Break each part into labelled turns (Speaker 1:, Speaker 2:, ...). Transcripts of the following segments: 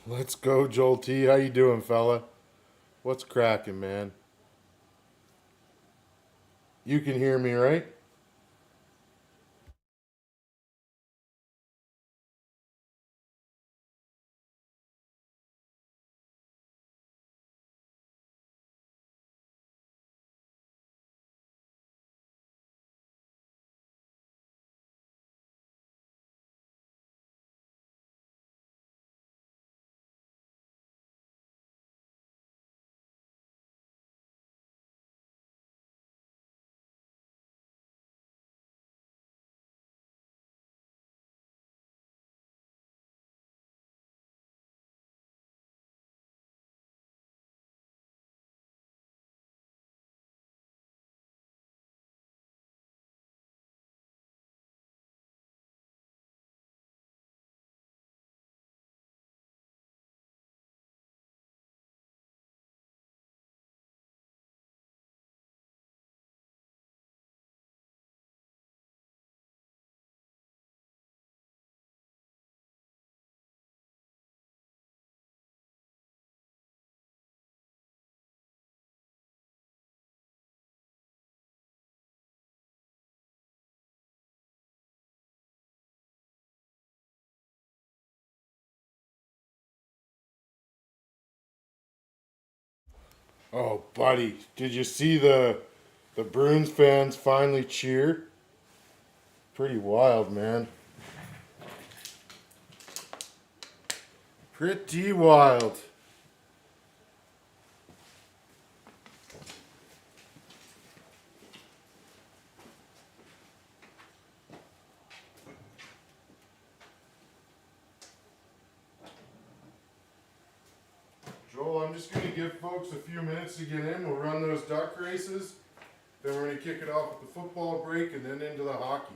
Speaker 1: Let's go, Joel T. How you doing, fella? What's cracking, man? You can hear me, right? Oh, buddy, did you see the Bruins fans finally cheer? Pretty wild, man. Pretty wild. Joel, I'm just going to give folks a few minutes to get in. We'll run those duck races. Then we're going to kick it off with the football break and then into the hockey.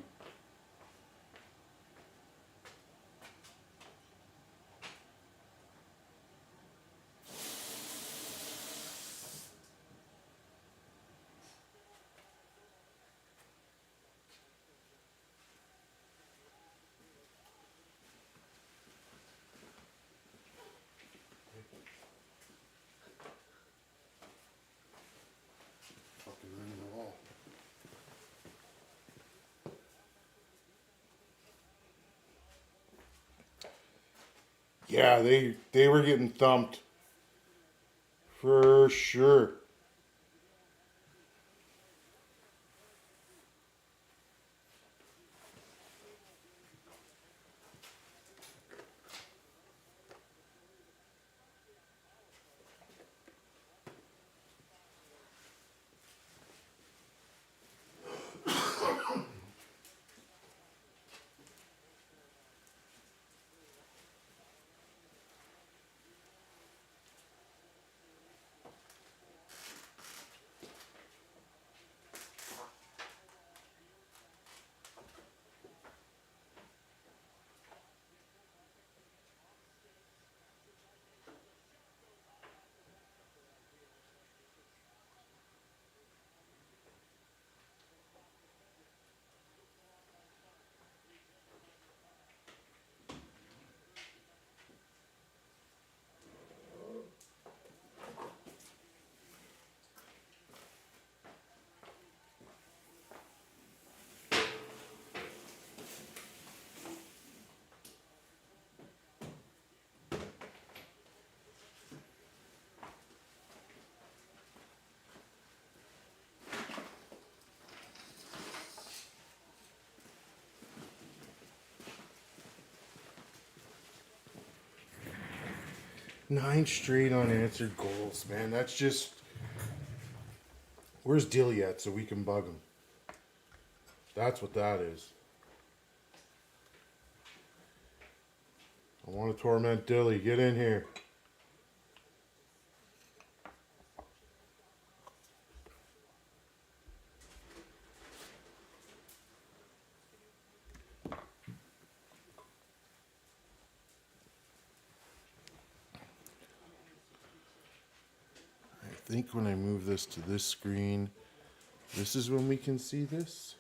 Speaker 1: Fucking running the wall. Yeah, they were getting thumped for sure. Nine straight unanswered goals, man. That's just. Where's Dilly at so we can bug him? That's what that is. I want to torment Dilly. Get in here. I think when I move this to this screen, this is when we can see this.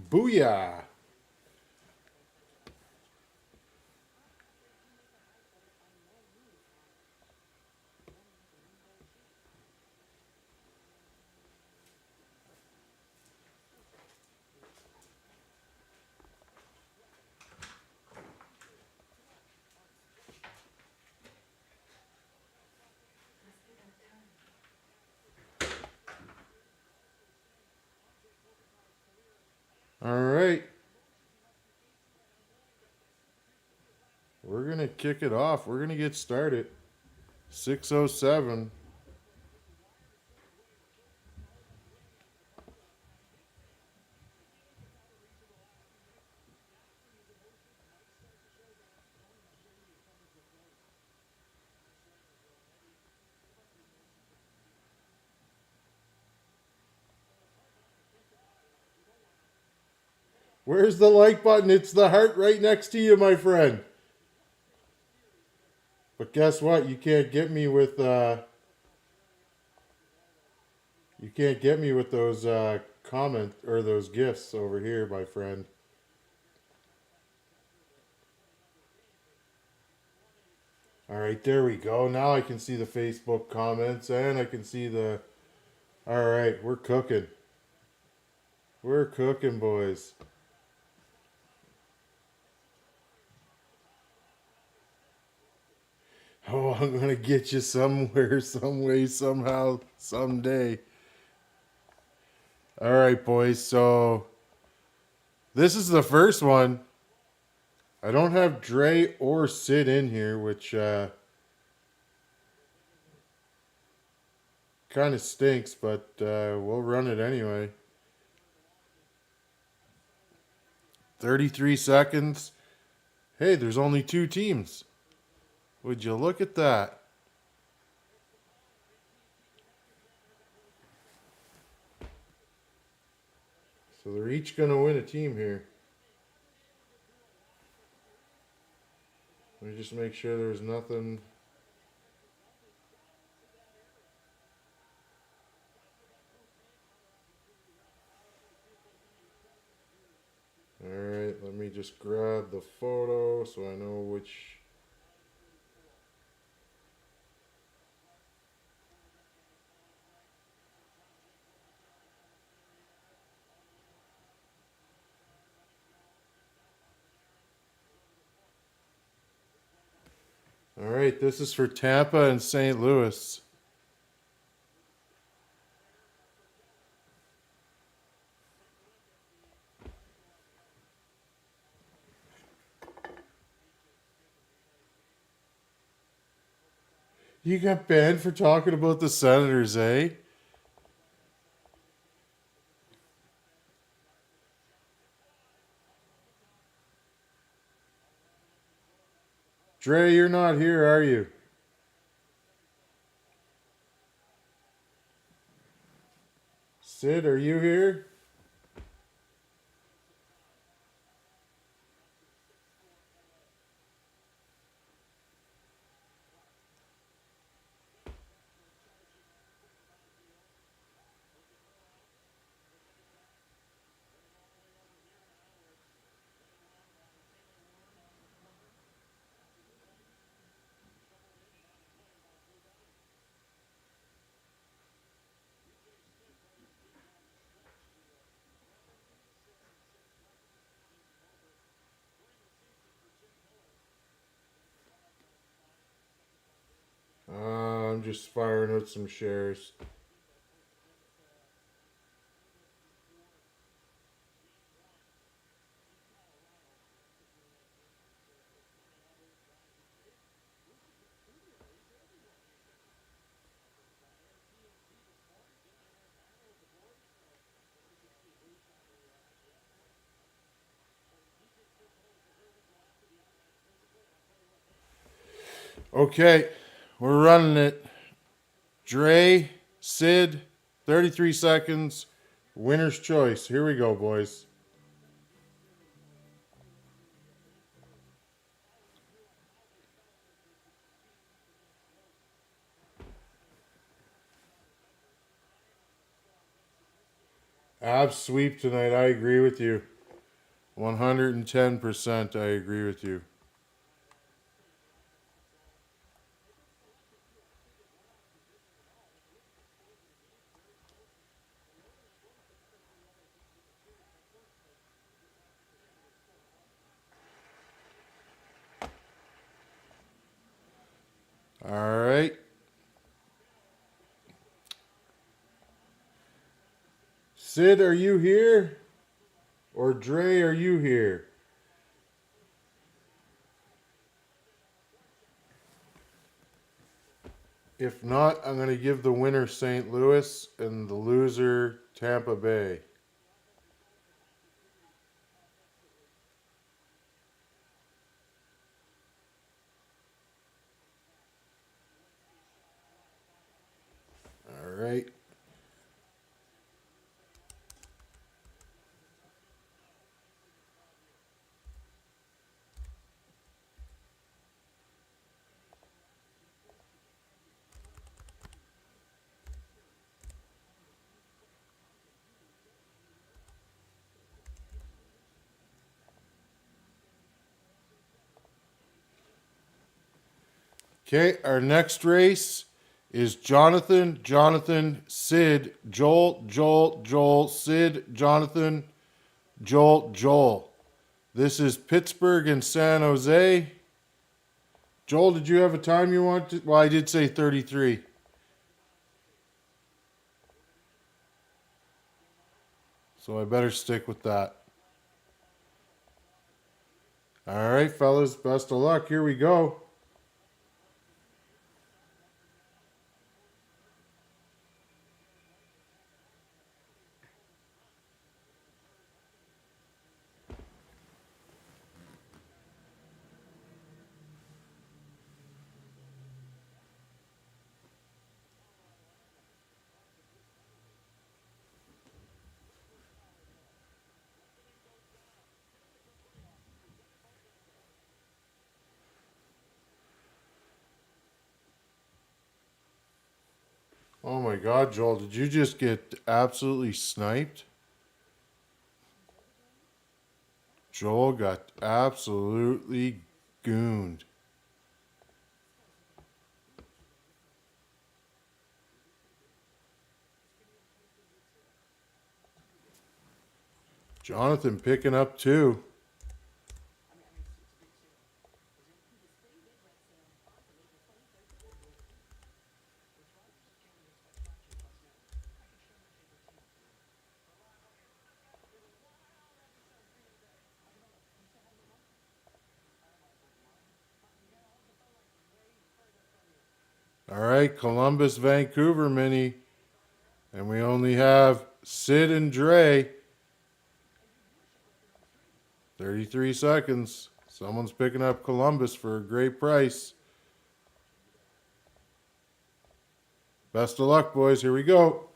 Speaker 1: Booyah! All right. We're going to kick it off. We're going to get started. 6:07. Where's the like button? It's the heart right next to you, my friend. But guess what? You can't get me with those comment or those gifts over here, my friend. All right, there we go. Now I can see the Facebook comments and I can see the. All right, we're cooking. We're cooking, boys. Oh, I'm gonna get you somewhere, some way, somehow, someday. All right, boys. So this is the first one. I don't have Dre or Sid in here, which kind of stinks, but we'll run it anyway. 33 seconds. Hey, there's only 2 teams. Would you look at that? So they're each going to win a team here. Let me just make sure there's nothing. Alright, let me just grab the photo so I know which. Alright, this is for Tampa and St. Louis. You got banned for talking about the Senators, eh? Dre, you're not here, are you? Sid, are you here? I'm just firing out some shares. Okay, we're running it. Dre, Sid, 33 seconds. Winner's choice. Here we go, boys. Abs sweep tonight. I agree with you. 110%. I agree with you. All right. Sid, are you here? Or Dre, are you here? If not, I'm going to give the winner St. Louis and the loser Tampa Bay. All right. Okay, our next race is Jonathan, Sid, Joel, Sid, Jonathan, Joel. This is Pittsburgh and San Jose. Joel, did you have a time you want to? Well, I did say 33. So I better stick with that. All right, fellas, best of luck. Here we go. Oh my God, Joel, did you just get absolutely sniped? Joel got absolutely gooned. Jonathan picking up two. All right, Columbus, Vancouver mini. And we only have Sid and Dre. 33 seconds. Someone's picking up Columbus for a great price. Best of luck, boys. Here we go.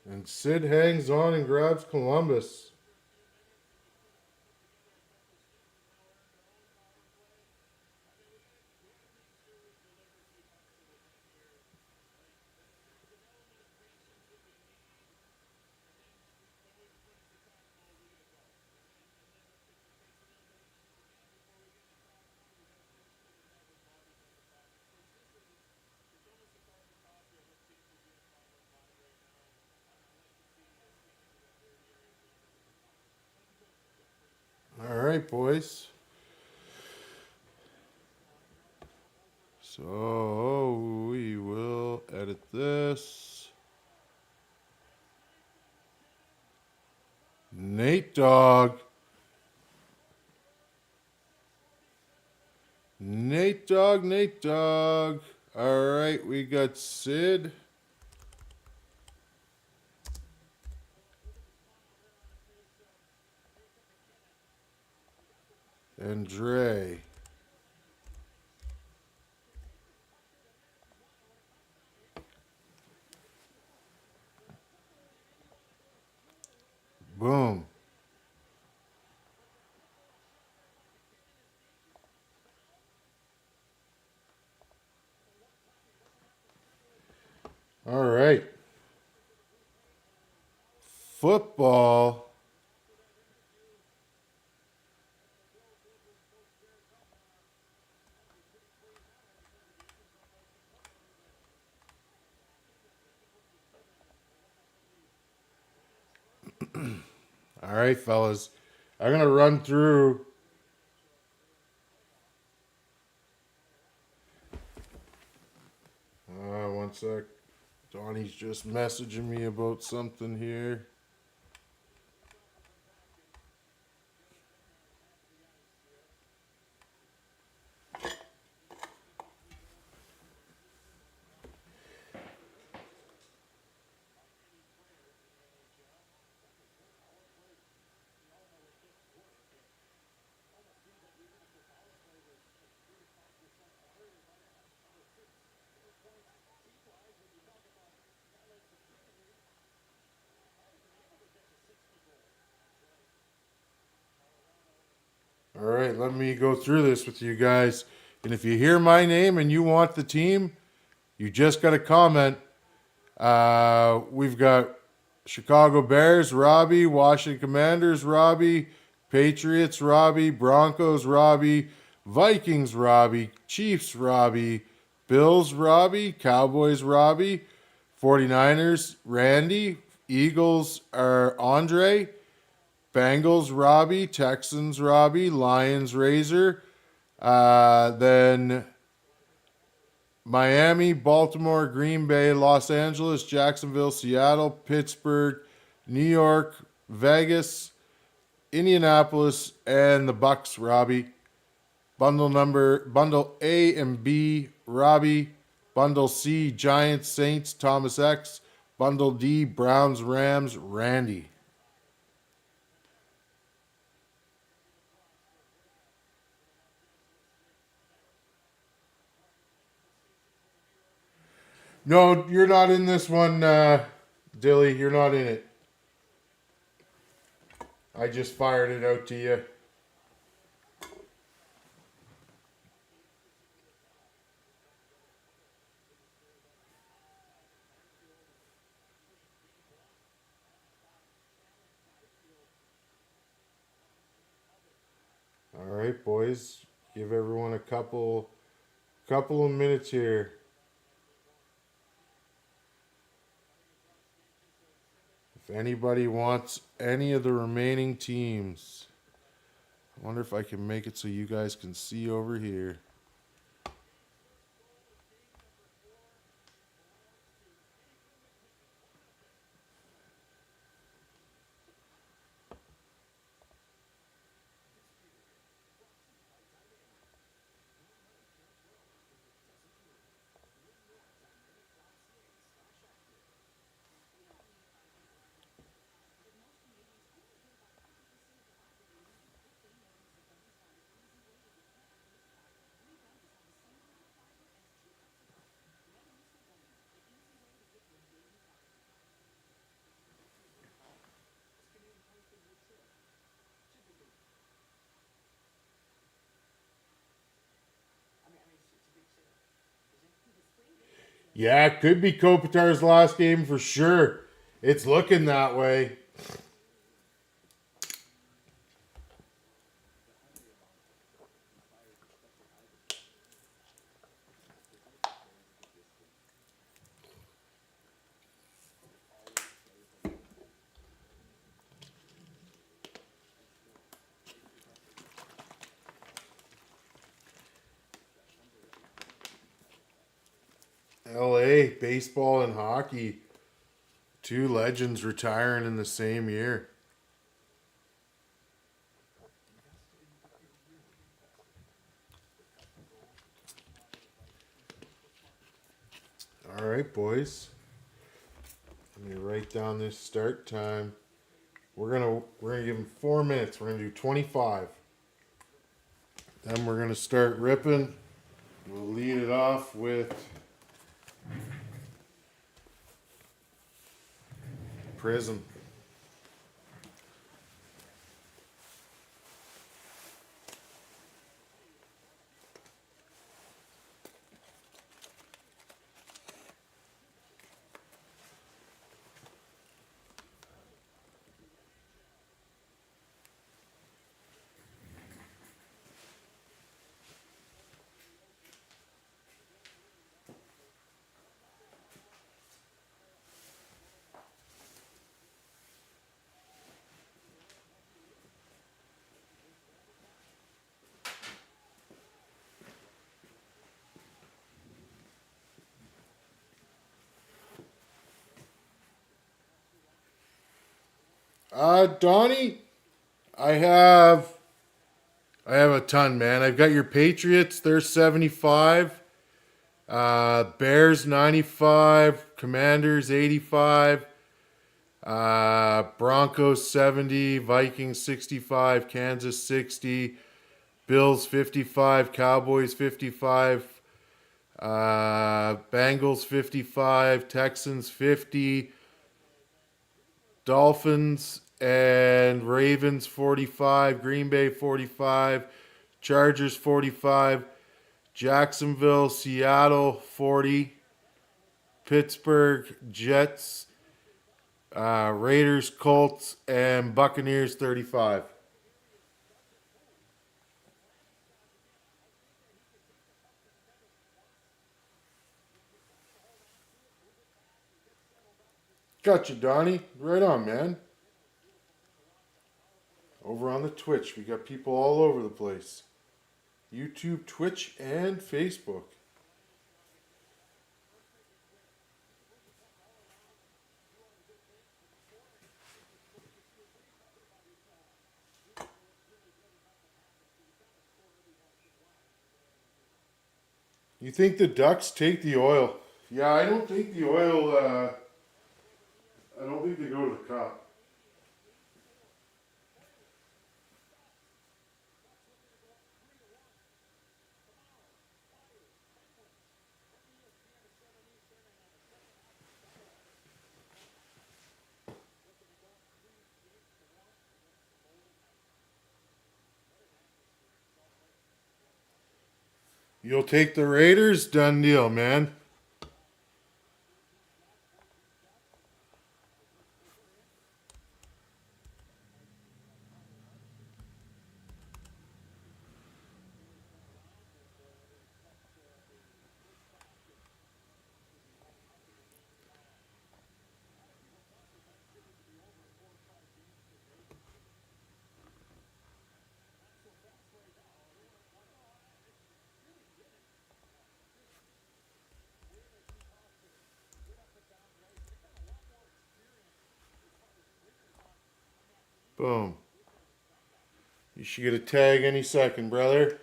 Speaker 1: And Sid hangs on and grabs Columbus. All right, boys. So we will edit this. Nate Dogg. Nate Dogg, Nate Dogg. All right, we got Sid. And Dre. Boom. All right. Football. All right, fellas. I'm going to run through. One sec. Donnie's just messaging me about something here. All right, let me go through this with you guys. And if you hear my name and you want the team, you just got to comment. We've got Chicago Bears, Robbie, Washington Commanders, Robbie, Patriots, Robbie, Broncos, Robbie, Vikings, Robbie, Chiefs, Robbie, Bills, Robbie, Cowboys, Robbie, 49ers, Randy, Eagles are Andre, Bengals, Robbie, Texans, Robbie, Lions, Razor, then Miami, Baltimore, Green Bay, Los Angeles, Jacksonville, Seattle, Pittsburgh, New York, Vegas, Indianapolis, and the Bucks, Robbie. Bundle A and B, Robbie. Bundle C, Giants, Saints, Thomas X. Bundle D, Browns, Rams, Randy. No, you're not in this one, Dilly. You're not in it. I just fired it out to you. All right, boys. Give everyone a couple of minutes here. If anybody wants any of the remaining teams, I wonder if I can make it so you guys can see over here. Yeah, it could be Kopitar's last game for sure. It's looking that way. LA, baseball and hockey. Two legends retiring in the same year. All right, boys. Let me write down this start time. We're gonna give them 4 minutes. We're gonna do 25. Then we're gonna start ripping. We'll lead it off with Prism. Donnie, I have a ton, man. I've got your Patriots, they're 75. Bears 95, Commanders 85, Broncos 70, Vikings 65, Kansas 60, Bills 55, Cowboys 55, Bengals 55, Texans 50, Dolphins and Ravens 45, Green Bay 45, Chargers 45, Jacksonville, Seattle 40, Pittsburgh, Jets, Raiders, Colts, and Buccaneers 35. Gotcha, Donnie. Right on, man. Over on the Twitch, we got people all over the place. YouTube, Twitch, and Facebook. You think the Ducks take the oil? Yeah, I don't think the oil. I don't think they go to the cup. You'll take the Raiders? Done deal, man. Boom. You should get a tag any second, brother.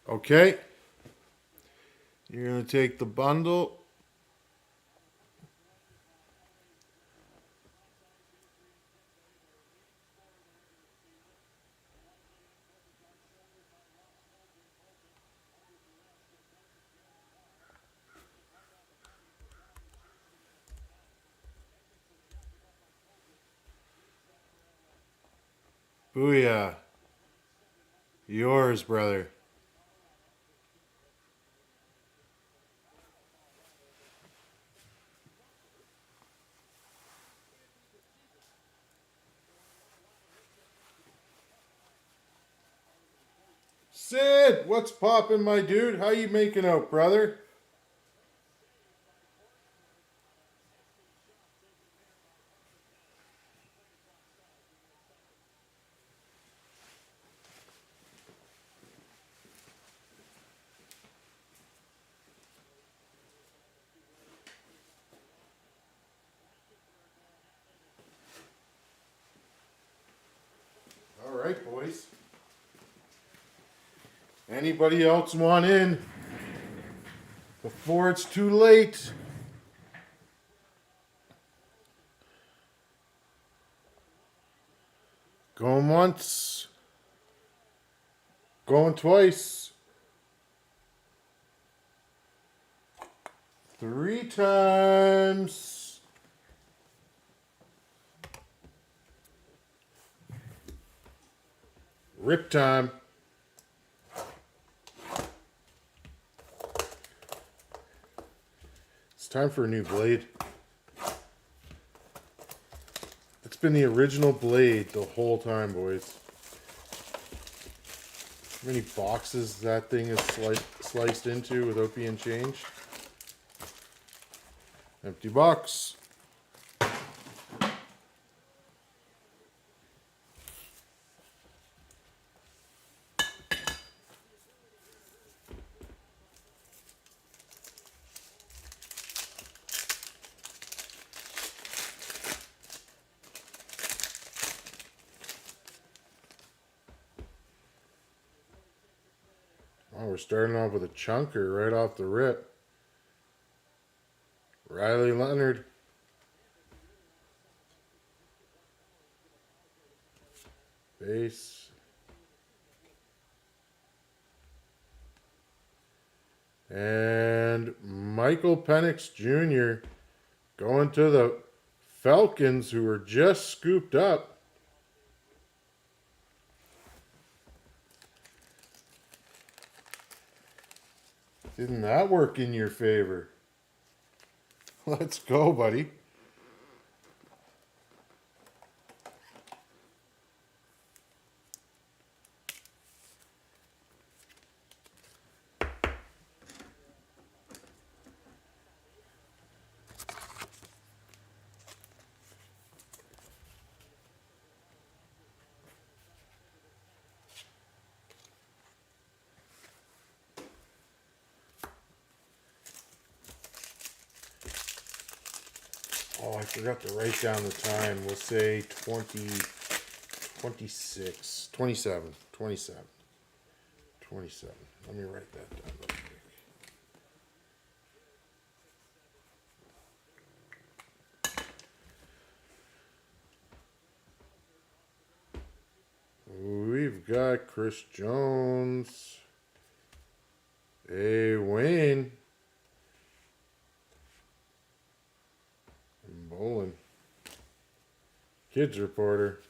Speaker 1: Okay. You're going to take the bundle. Booyah. Yours, brother. Sid, what's poppin', my dude? How you making out, brother? All right, boys. Anybody else want in before it's too late? Going once. Going twice. 3 times. Rip time. It's time for a new blade. It's been the original blade the whole time, boys. How many boxes that thing is sliced into without being changed? Empty box. Oh, we're starting off with a chunker right off the rip. Riley Leonard. Base. And Michael Penix Jr. going to the Falcons, who were just scooped up. Didn't that work in your favor? Let's go, buddy. Oh, I forgot to write down the time. We'll say 20, 26, 27, 27, 27. Let me write that down real quick. We've got Chris Jones. Hey, Wayne. And Bolin. Kids reporter.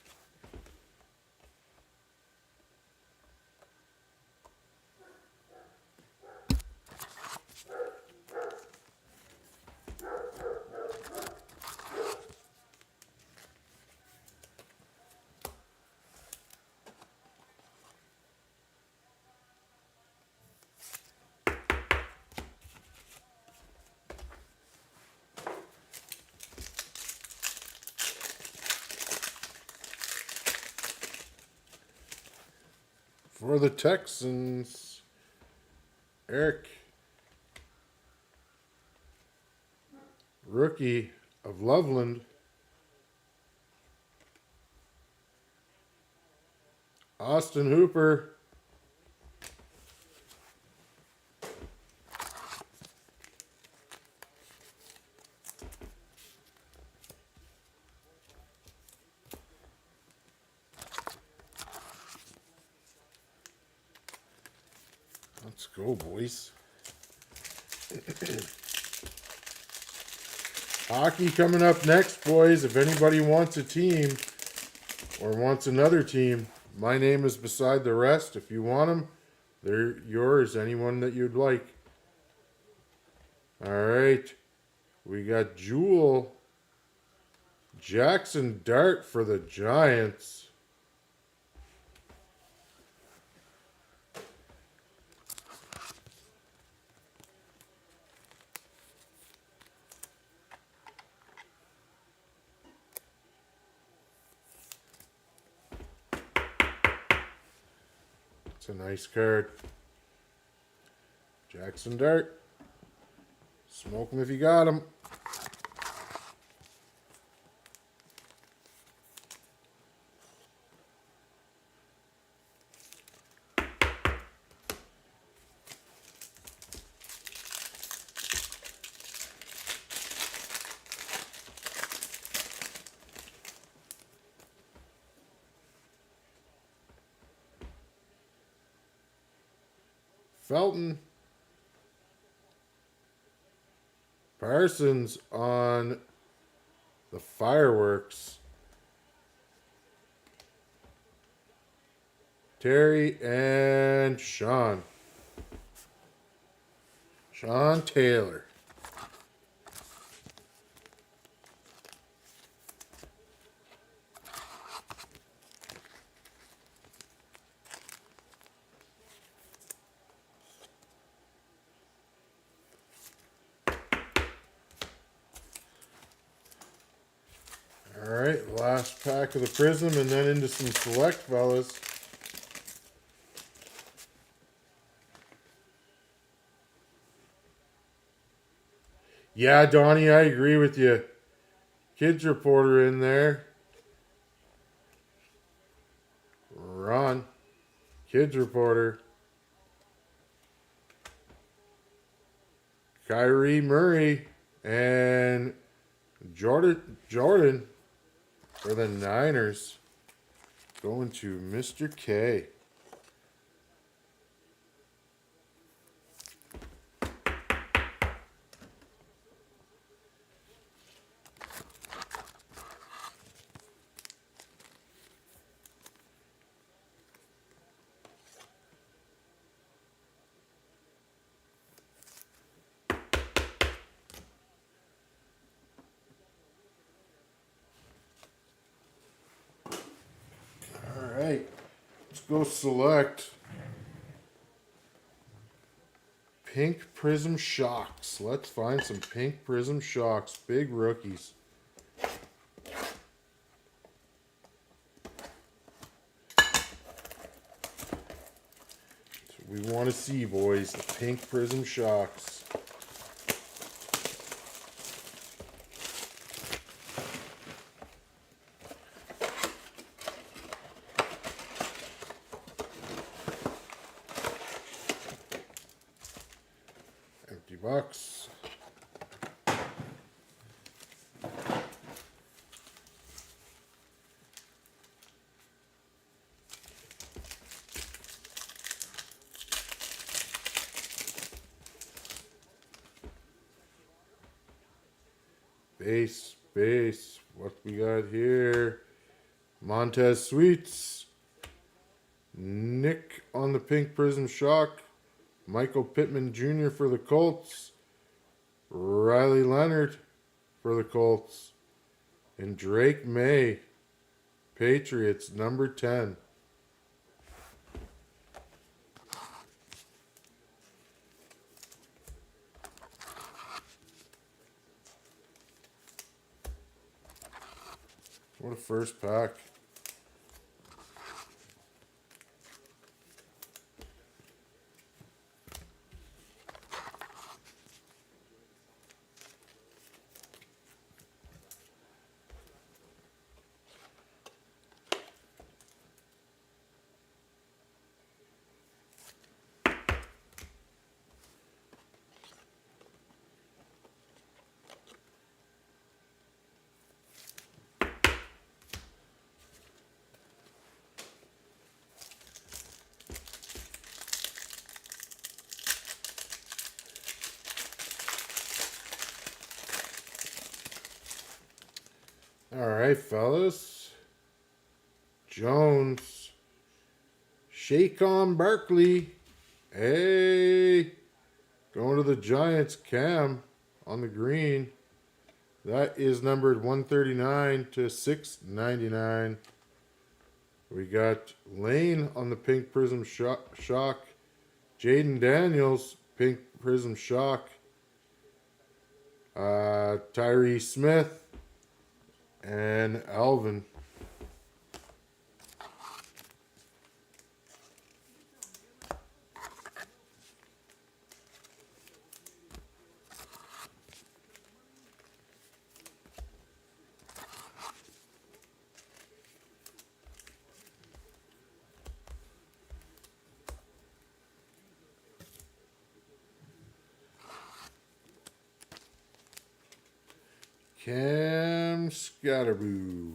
Speaker 1: For the Texans, Eric, rookie of Loveland. Austin Hooper. Let's go, boys. Hockey coming up next, boys. If anybody wants a team or wants another team, my name is beside the rest. If you want them, they're yours. Anyone that you'd like. All right. We got Jewel Jackson Dart for the Giants. It's a nice card. Jackson Dart. Smoke him if you got him. Felton. Parsons on the fireworks. Terry and Sean. Sean Taylor. All right, last pack of the Prism and then into some select, fellas. Yeah, Donnie, I agree with you. Kids reporter in there. Ron. Kids reporter. Kyrie Murray and Jordan for the Niners. Going to Mr. K. All right, let's go select Pink Prism Shocks. Let's find some Pink Prism Shocks. Big rookies. That's what we want to see, boys. The Pink Prism Shocks. Empty box. Base. What we got here? Montez Sweets. Nick on the Pink Prism Shock. Michael Pittman Jr. for the Colts. Riley Leonard for the Colts. And Drake May, Patriots, number 10. What a first pack. All right, fellas. Jones. Shaquan Barkley. Hey. Going to the Giants. Cam on the green. That is numbered 139 to 699. We got Lane on the Pink Prism Shock. Jaden Daniels, Pink Prism Shock. Tyree Smith. And Alvin. Cam Scatterboo.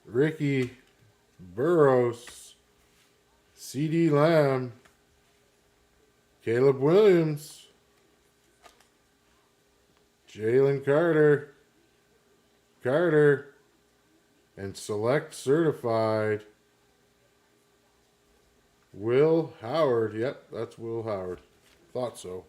Speaker 1: Ricky Burrows, CD Lamb, Caleb Williams, Jalen Carter, and select certified Will Howard. Yep, that's Will Howard. Thought so.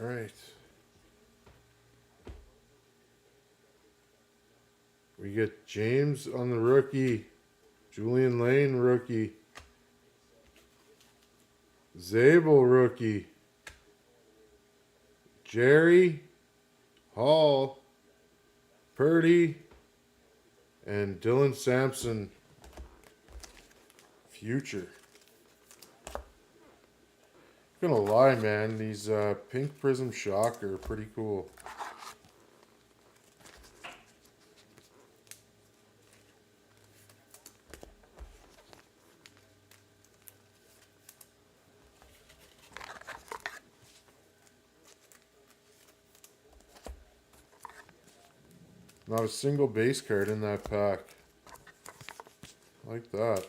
Speaker 1: All right. We get James on the rookie. Julian Lane rookie. Zabel rookie. Jerry, Hall, Purdy, and Dylan Sampson future. Gonna lie, man, these pink prism shocker are pretty cool. Not a single base card in that pack. Like that.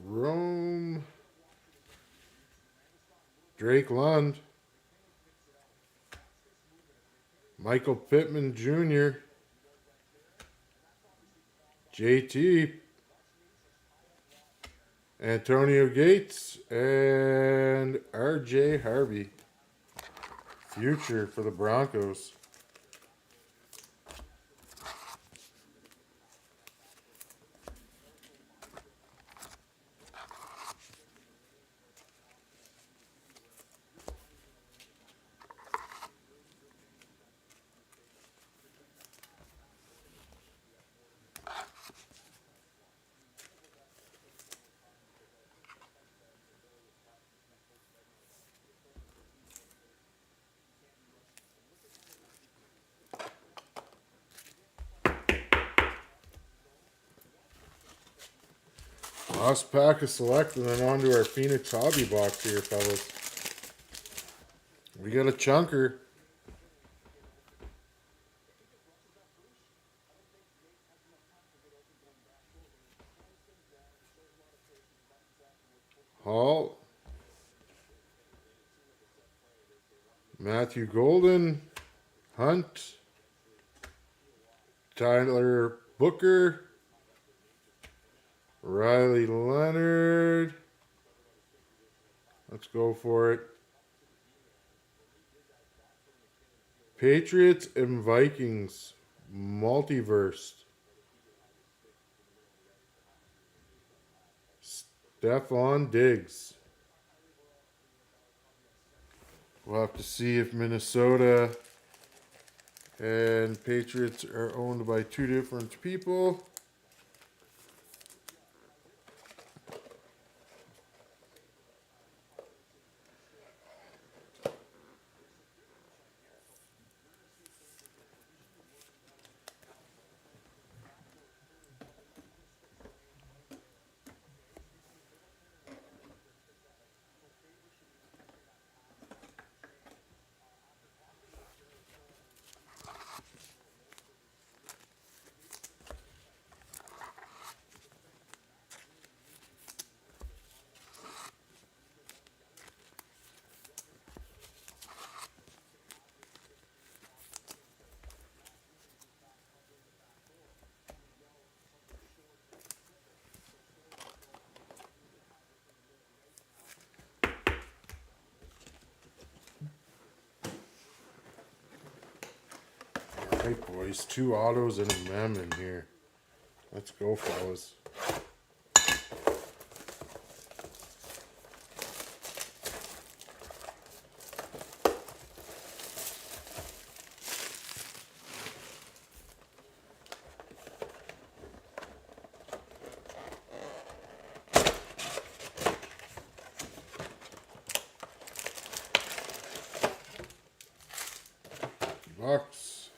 Speaker 1: Rome. Drake Lund. Michael Pittman Jr. JT. Antonio Gates. And RJ Harvey. Future for the Broncos. Last pack of select and then on to our Phoenix hobby box here, fellas. We got a chunker. Hall. Matthew Golden. Hunt. Tyler Booker. Riley Leonard. Let's go for it. Patriots and Vikings. Multiverse. Stephon Diggs. We'll have to see if Minnesota and Patriots are owned by two different people. All right, boys. 2 autos and a mem in here. Let's go, fellas. Bucks.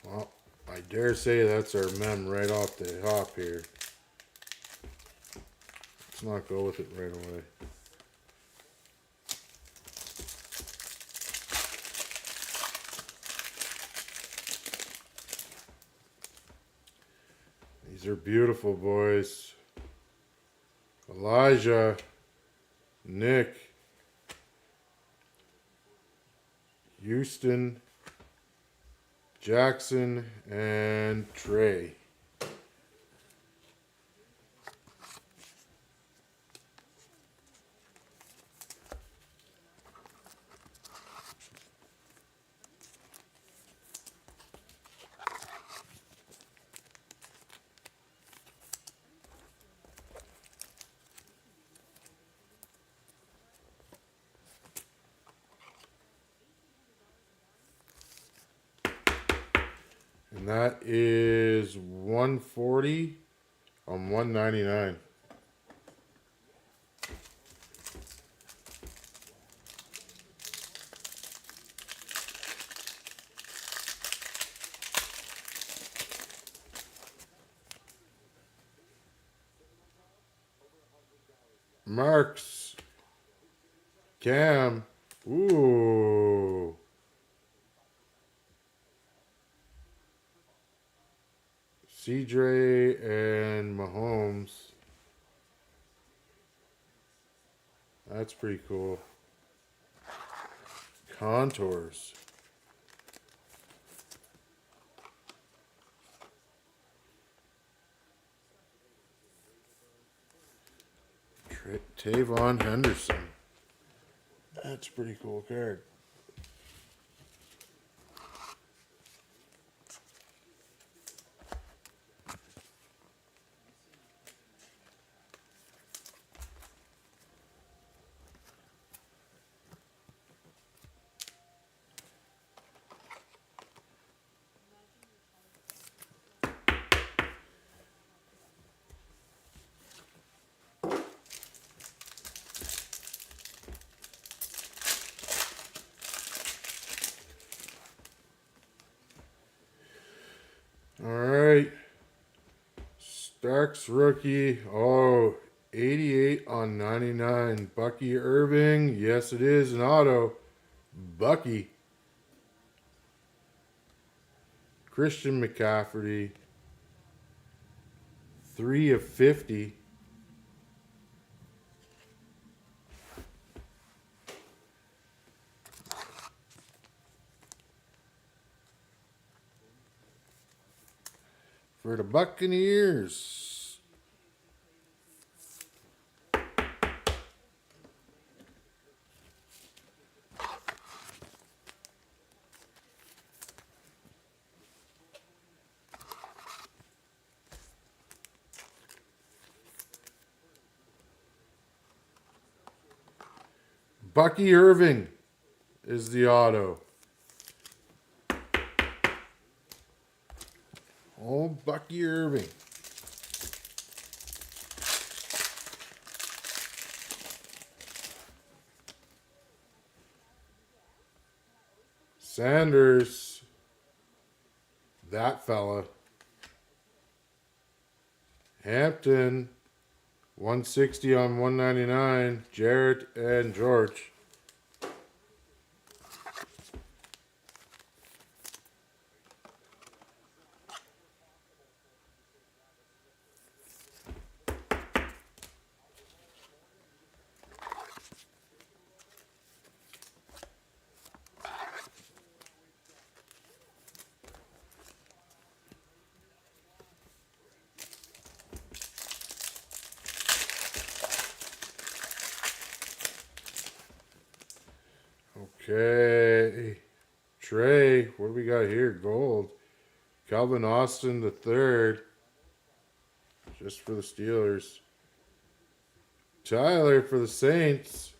Speaker 1: Well, I dare say that's our mem right off the hop here. Let's not go with it right away. These are beautiful, boys. Elijah, Nick, Houston, Jackson, and Trey. And that is 140 on 199. Marks. Cam. Ooh. CJ and Mahomes. That's pretty cool. Contours. Tavon Henderson. That's a pretty cool card. All right. Starks rookie. Oh, 88 on 99. Bucky Irving. Yes, it is an auto. Bucky. Christian McCaffrey. 3 of 50. For the Buccaneers. Bucky Irving is the auto. Oh, Bucky Irving. Sanders. That fella. Hampton. 160 on 199. Jarrett and George. Okay. Trey, what do we got here? Gold. Calvin Austin the third. Just for the Steelers. Tyler for the Saints.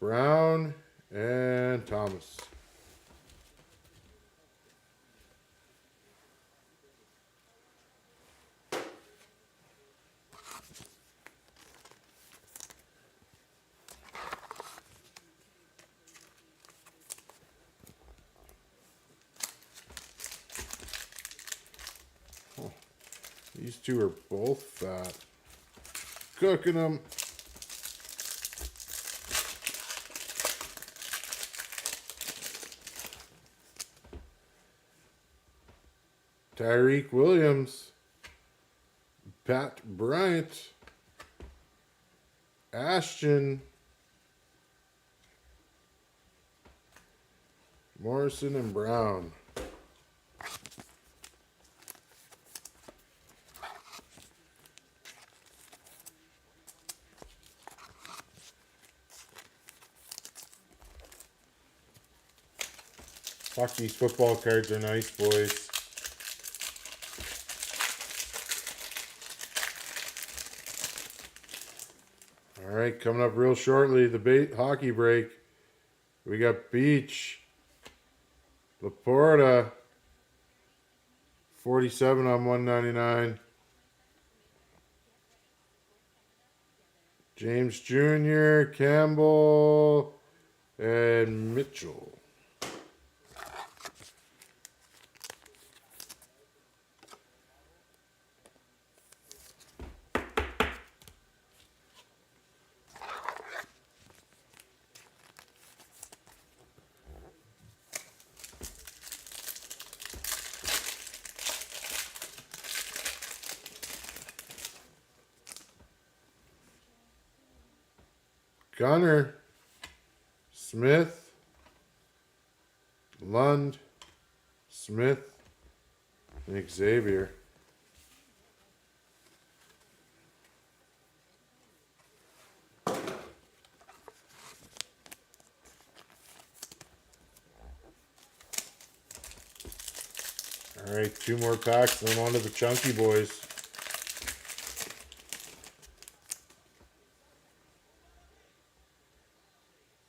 Speaker 1: Brown and Thomas. These two are both fat. Cooking them. Tyreek Williams. Pat Bryant. Ashton. Morrison and Brown. Fuck, these football cards are nice, boys. All right, coming up real shortly, the hockey break. We got Beach. Laporta. 47 on 199. James Jr., Campbell, and Mitchell. Gunner, Smith, Lund, Smith, and Xavier. All right, two more packs, then on to the chunky boys.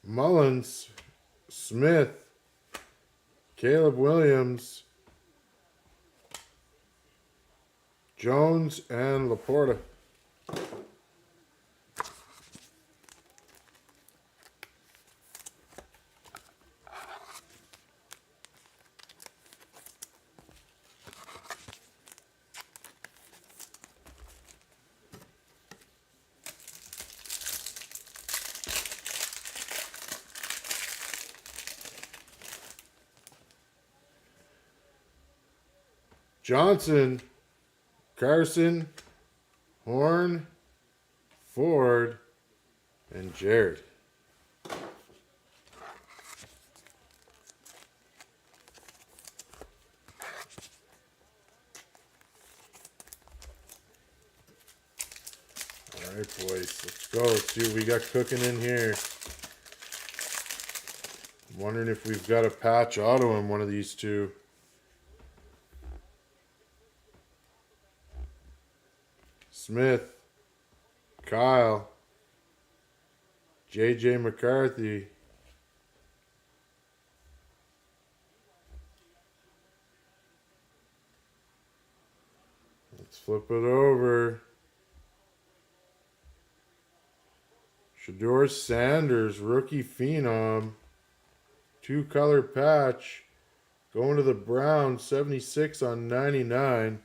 Speaker 1: Mullins, Smith, Caleb Williams, Jones, and Laporta. Johnson, Carson, Horn, Ford, and Jared. All right, boys, let's go. Let's see what we got cooking in here. I'm wondering if we've got a patch auto in one of these two. Smith, Kyle, J.J. McCarthy. Let's flip it over. Shedeur Sanders, rookie phenom. 2-color patch. Going to the Browns, 76 on 99.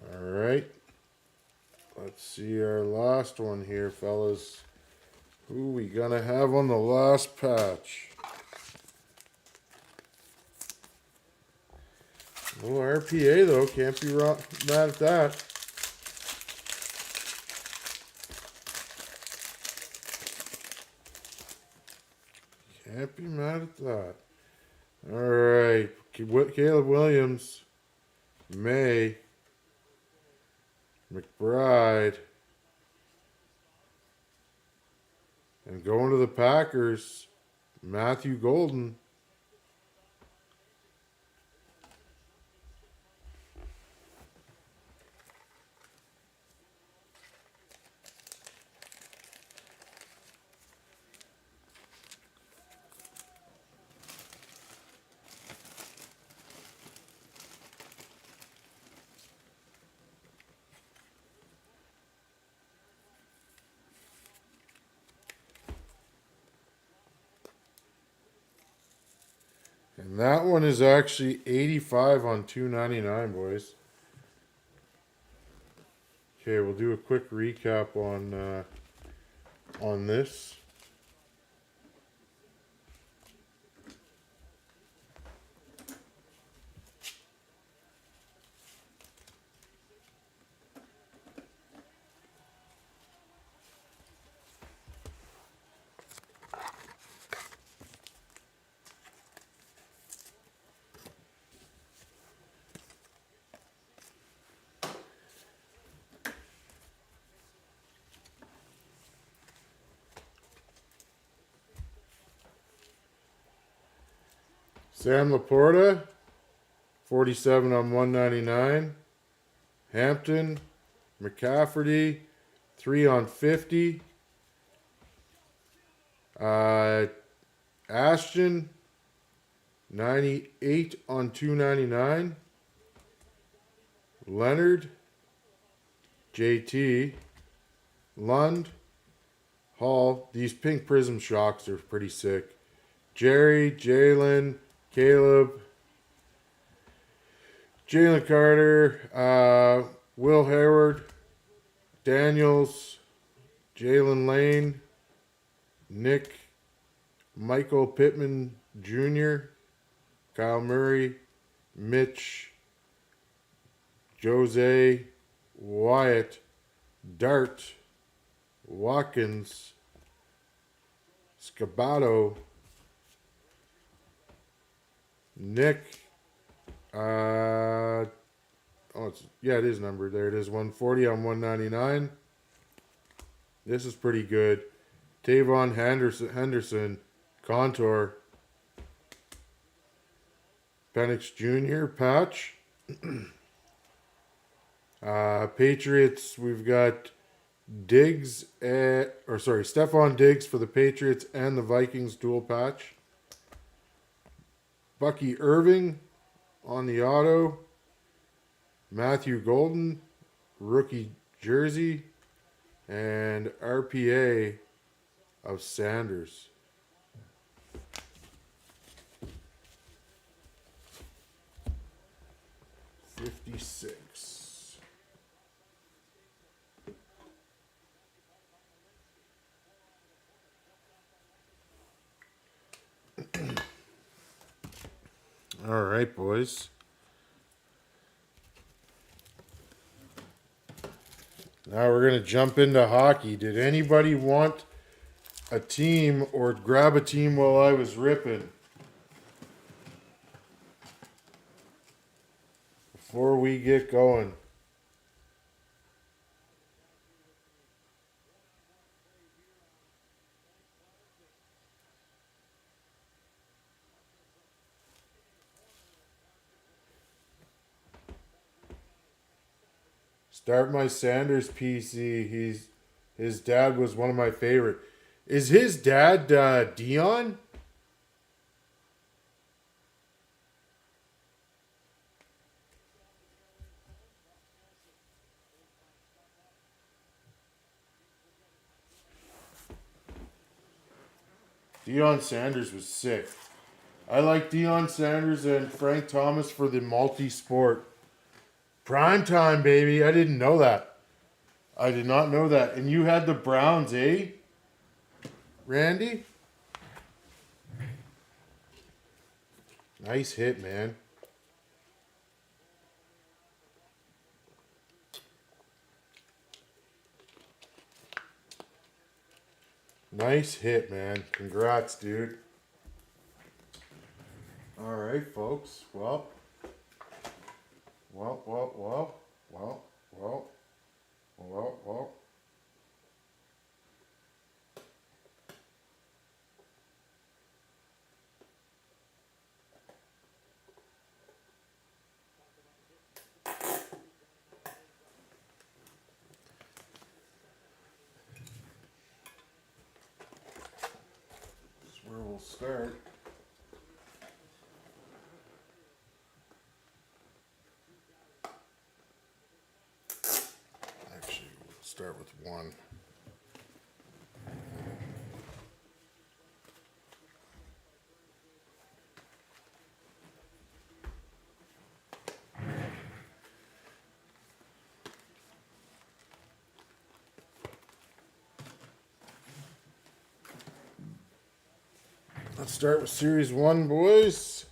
Speaker 1: All right. Let's see our last one here, fellas. Who we gonna have on the last patch? Oh, RPA though, can't be wrong, mad at that. Can't be mad at that. All right, Caleb Williams, May, McBride, and going to the Packers, Matthew Golden. And that one is actually 85 on 299, boys. Okay, we'll do a quick recap on this. Sam Laporta, 47 on 199. Hampton, McCafferty, 3 on 50. Ashton, 98 on 299. Leonard, JT, Lund, Hall. These pink prism shocks are pretty sick. Jerry, Jalen, Caleb, Jalen Carter, Will Hayward, Daniels, Jalen Lane, Nick, Michael Pittman Jr., Kyle Murray, Mitch, Jose, Wyatt, Dart, Watkins, Scabato, Nick, it is numbered. There it is, 140 on 199. This is pretty good. Tavon Henderson, Contour, Penix Jr., patch. Patriots, we've got Diggs, Stephon Diggs for the Patriots and the Vikings dual patch. Bucky Irving on the auto. Matthew Golden, rookie jersey. And RPA of Sanders. $56. All right, boys. Now we're going to jump into hockey. Did anybody want a team or grab a team while I was ripping? before we get going. Start my Sanders PC. His dad was one of my favorite. Is his dad Dion? Deion Sanders was sick. I like Deion Sanders and Frank Thomas for the multi-sport. Prime time, baby. I didn't know that. I did not know that. And you had the Browns, eh? Randy? Nice hit, man. Nice hit, man. Congrats, dude. All right, folks. Well. That's where we'll start. Actually, we'll start with one. Let's start with Series 1, boys.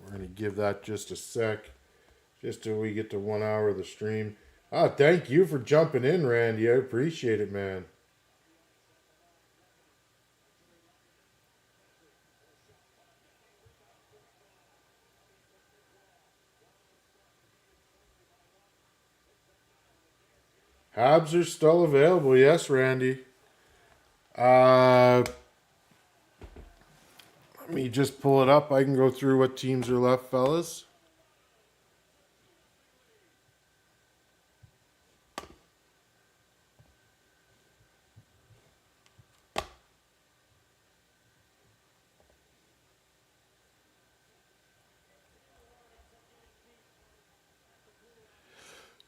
Speaker 1: We're going to give that just a sec, just till we get to 1 hour of the stream. Ah, thank you for jumping in, Randy. I appreciate it, man. Habs are still available. Yes, Randy. Let me just pull it up. I can go through what teams are left, fellas.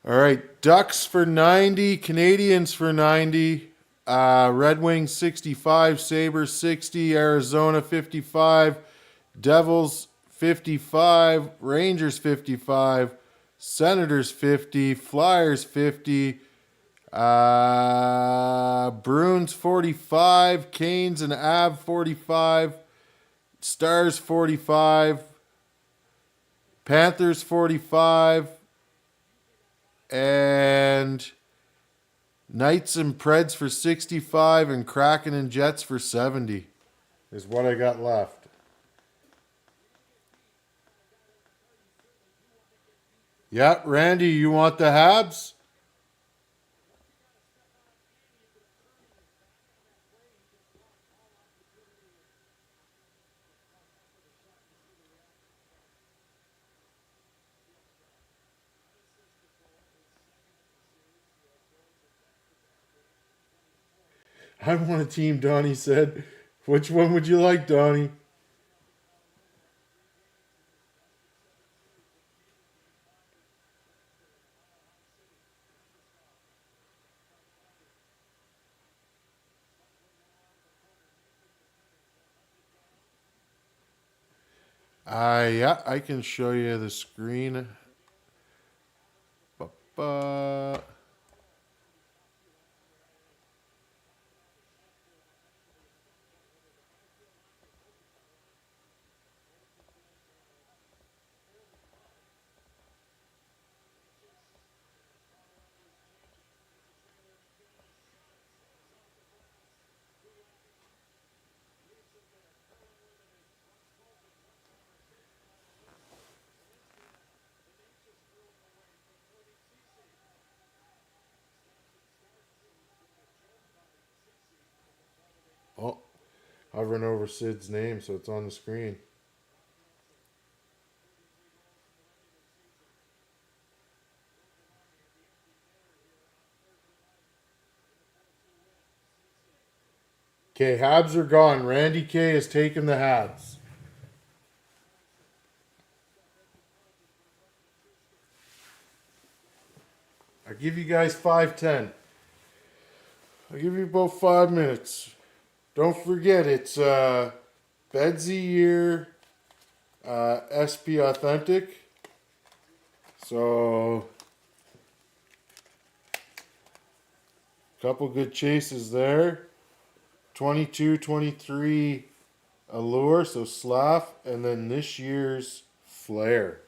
Speaker 1: All right, Ducks for 90, Canadians for 90, Red Wings 65, Sabres 60, Arizona 55, Devils 55, Rangers 55, Senators 50, Flyers 50, Bruins 45, Canes and Av 45, Stars 45, Panthers 45, and Knights and Preds for 65, and Kraken and Jets for 70 is what I got left. Yeah, Randy, you want the Habs? I want a team, Donnie said. Which one would you like, Donnie? Yeah, I can show you the screen. Ba-ba. hovering over Sid's name so it's on the screen. Okay, Habs are gone. Randy K has taken the Habs. I give you guys 5-10. I'll give you about 5 minutes. Don't forget, it's Bedsy Year SP Authentic. So, couple good chases there. 22, 23 Allure, so Slav, and then this year's Flare.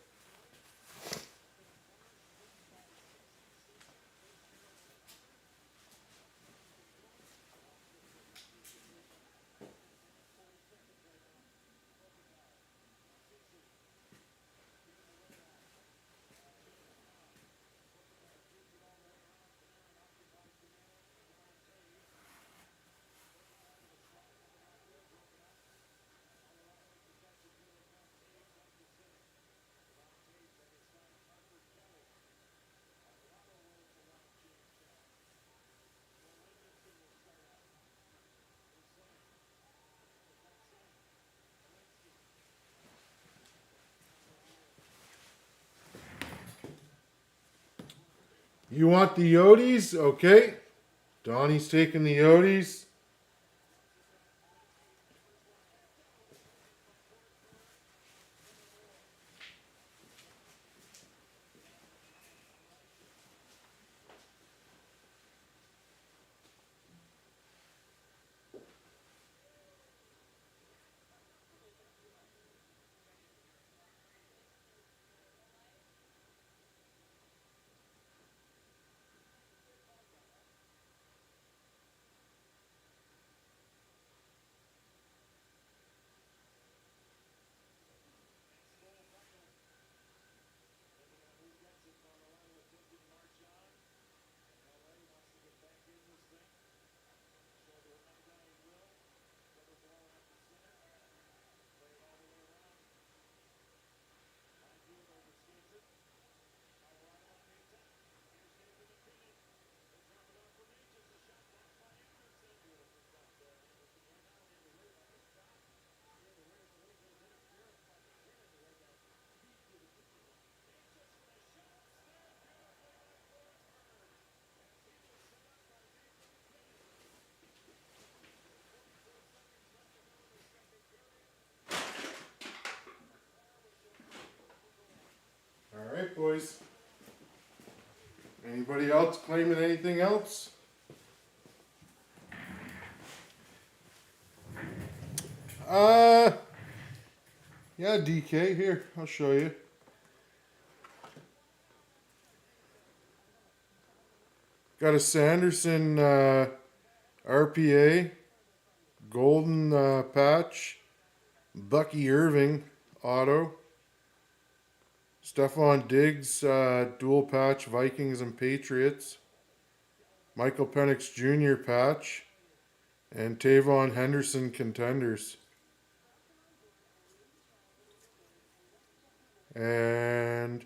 Speaker 1: You want the Yodis? Okay. Donnie's taking the Yodis. All right, boys. Anybody else claiming anything else? Yeah, DK. Here, I'll show you. Got a Sanderson RPA, golden patch, Bucky Irving auto, Stephon Diggs dual patch, Vikings and Patriots, Michael Penix Jr. patch, and Tavon Henderson contenders. And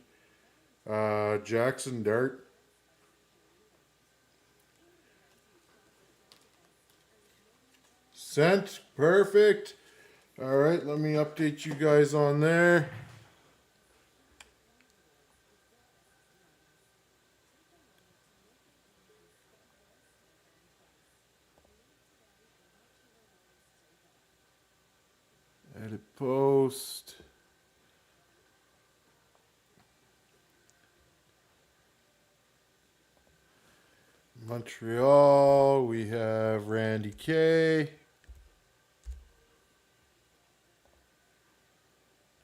Speaker 1: Jackson Dart. Sent. Perfect. All right, let me update you guys on there. Edit post. Montreal, we have Randy K.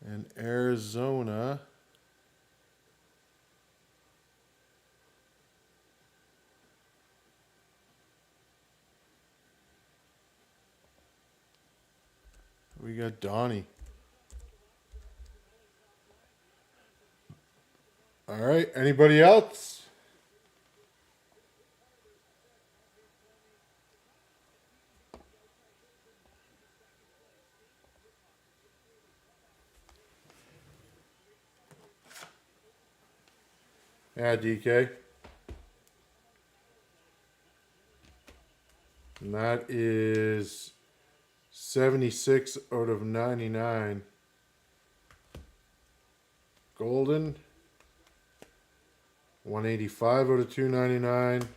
Speaker 1: And Arizona. We got Donnie. All right, anybody else? Yeah, DK. And that is 76 out of 99. Golden. 185 out of 299.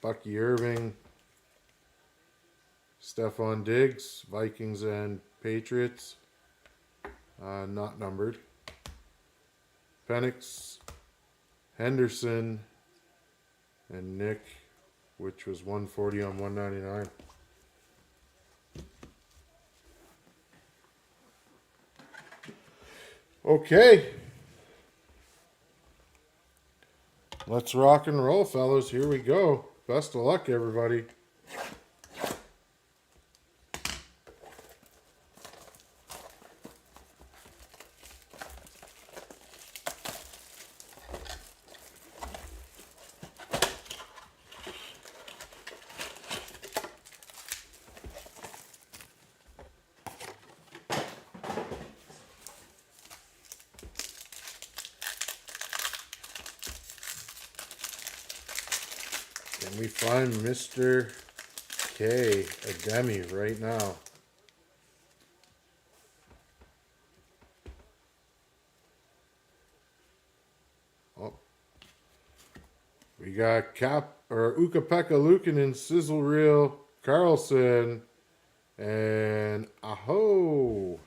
Speaker 1: Bucky Irving. Stephon Diggs. Vikings and Patriots. Not numbered. Penix. Henderson. And Nick, which was 140 on 199. Okay. Let's rock and roll, fellas. Here we go. Best of luck, everybody. Can we find Mr. K, a demi, right now? Oh. We got Ukapeka Lukanen, Sizzle Reel, Carlson, and Aho.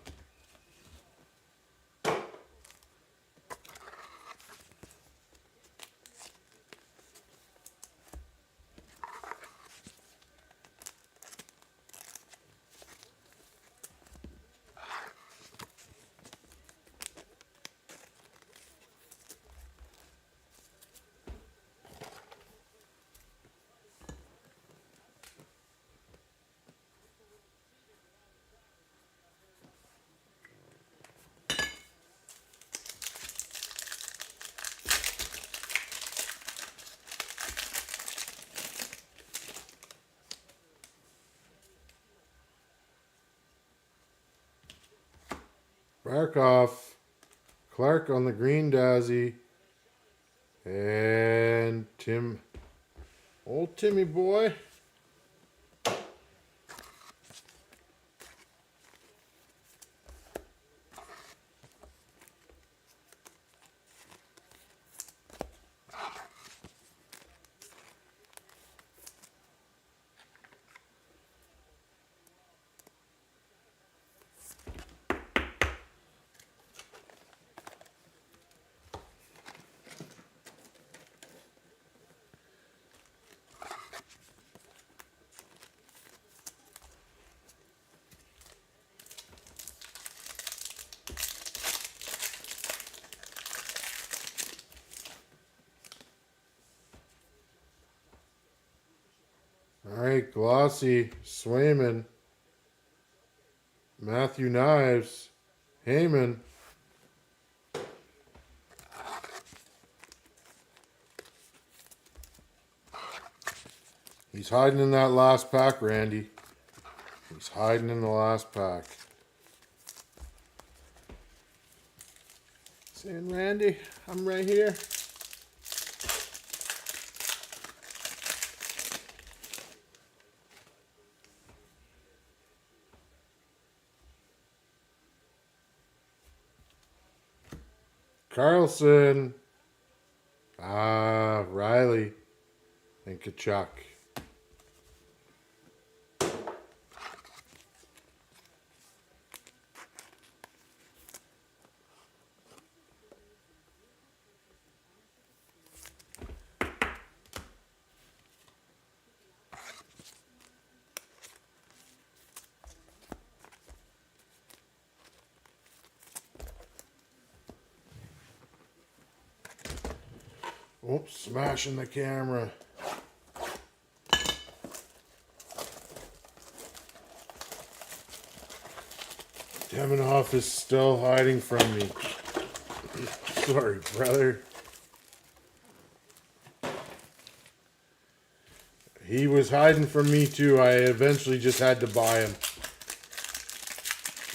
Speaker 1: Barkov, Clark on the green Dazzy, and Tim, old Timmy boy. All right, Glossy, Swayman, Matthew Knives, Heyman. He's hiding in that last pack, Randy. He's hiding in the last pack. Saying, Randy, I'm right here. Carlson, Riley, and Kachuk. Oops, smashing the camera. Deminoff is still hiding from me. Sorry, brother. He was hiding from me too. I eventually just had to buy him.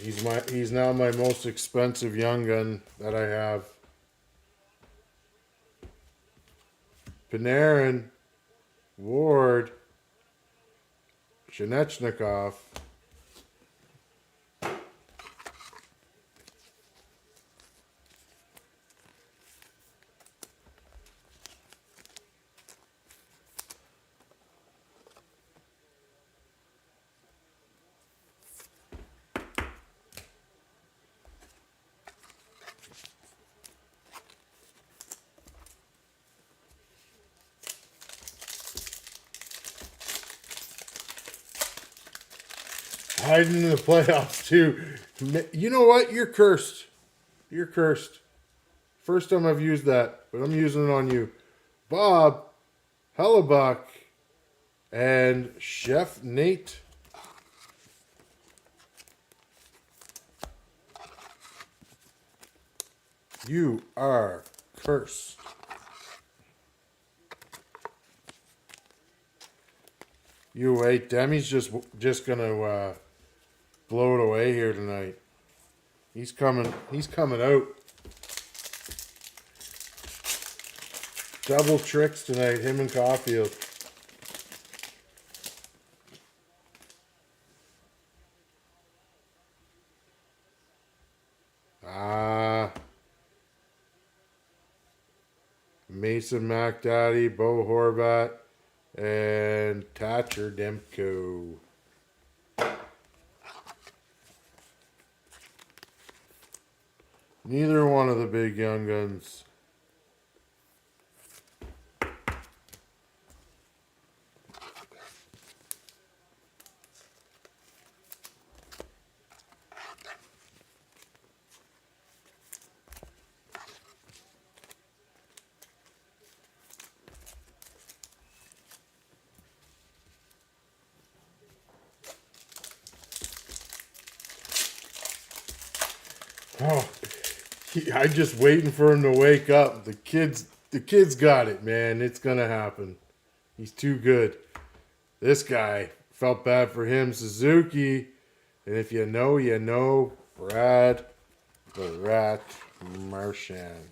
Speaker 1: He's now my most expensive young gun that I have. Panarin, Ward, Shenechnikov, hiding in the playoffs too. You know what? You're cursed. You're cursed. First time I've used that, but I'm using it on you. Bob, Hellebuck, and Chef Nate. You are cursed. You wait. Demi's just gonna blow it away here tonight. He's coming. He's coming out. Double tricks tonight. Him and Caulfield. Mason McDaddy, Bo Horvat, and Thatcher Demko. Neither one of the big young guns. Oh, I'm just waiting for him to wake up. The kid's got it, man. It's gonna happen. He's too good. This guy, felt bad for him. Suzuki, and if you know, you know. Brad, the Rat Marchand.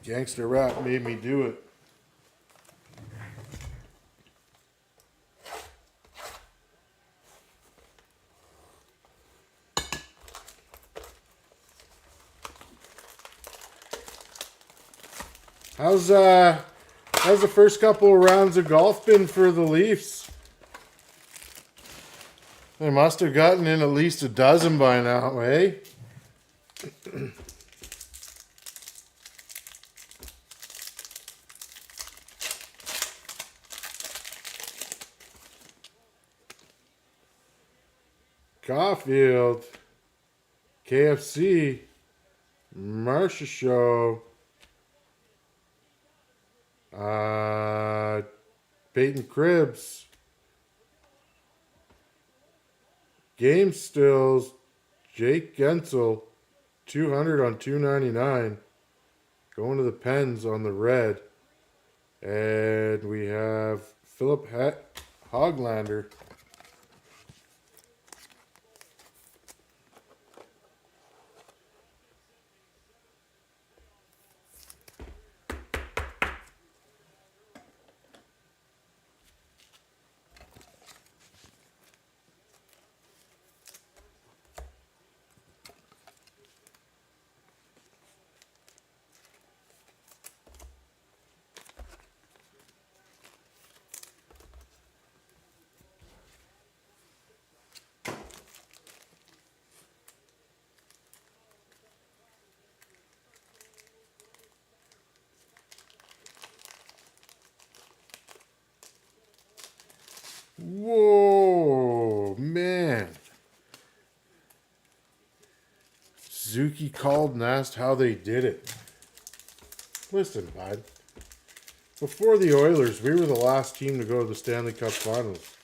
Speaker 1: Gangster Rat made me do it. How's the first couple of rounds of golf been for the Leafs? They must have gotten in at least a dozen by now, eh? Caulfield, KFC, Marsha Show, Peyton Cribs, Game Stills, Jake Gensel, 200 on 299, going to the Pens on the red, and we have Philip Hoglander. Whoa, man. Zuki called and asked how they did it. Listen, bud. Before the Oilers, we were the last team to go to the Stanley Cup Finals.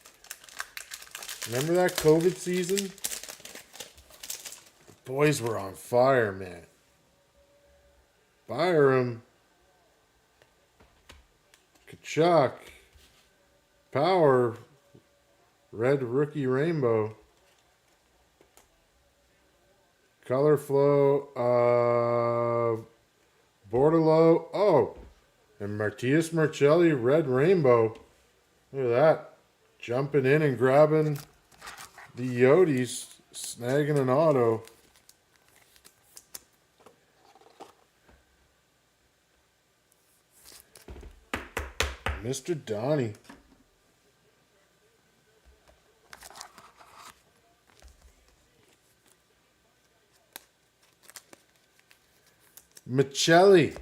Speaker 1: Remember that COVID season? The boys were on fire, man. Byram Kachuk. Power. Red Rookie Rainbow. Color flow of Bordello. Oh, and Martius Marcelli Red Rainbow. Look at that. Jumping in and grabbing the Yodis. Snagging an auto. Mr. Donnie. Michelli.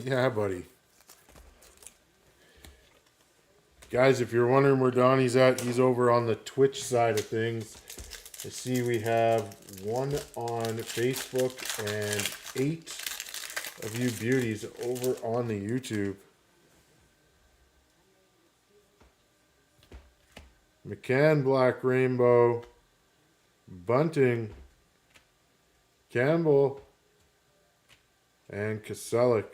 Speaker 1: Yeah, buddy. Guys, if you're wondering where Donnie's at, he's over on the Twitch side of things. I see we have one on Facebook and 8 of you beauties over on the YouTube. McCann Black Rainbow. Bunting. Campbell. And Kaselik.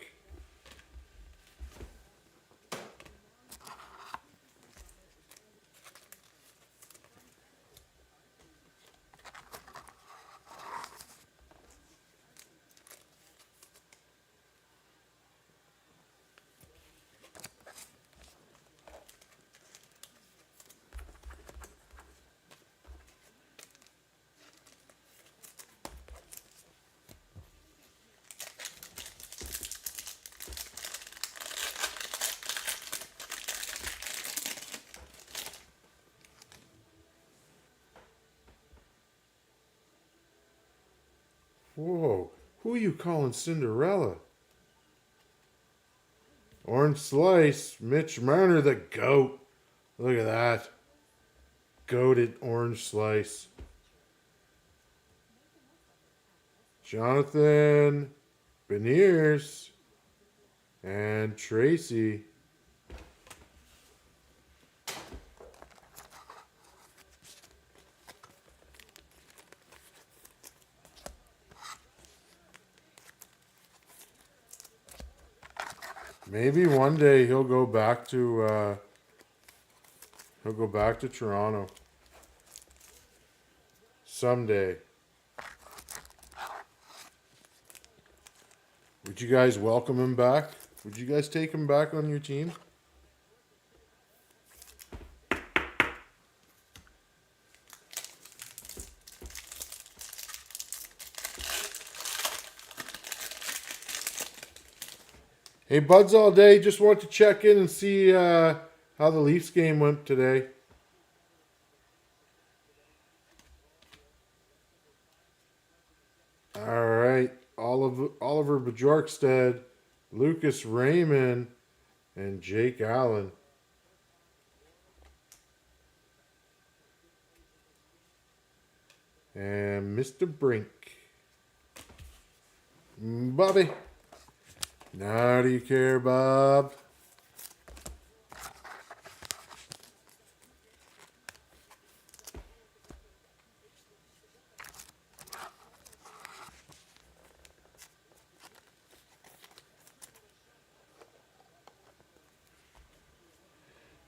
Speaker 1: Whoa, who are you calling Cinderella? Orange Slice, Mitch Marner, the GOAT. Look at that. Goated Orange Slice. Jonathan Beniers and Tracy. Maybe one day he'll go back to Toronto. Someday. Would you guys welcome him back? Would you guys take him back on your team? Hey, Buds all day. Just want to check in and see how the Leafs game went today. All right. Oliver Bjorkstad, Lucas Raymond, and Jake Allen. And Mr. Brink. Bobby. Now do you care, Bob?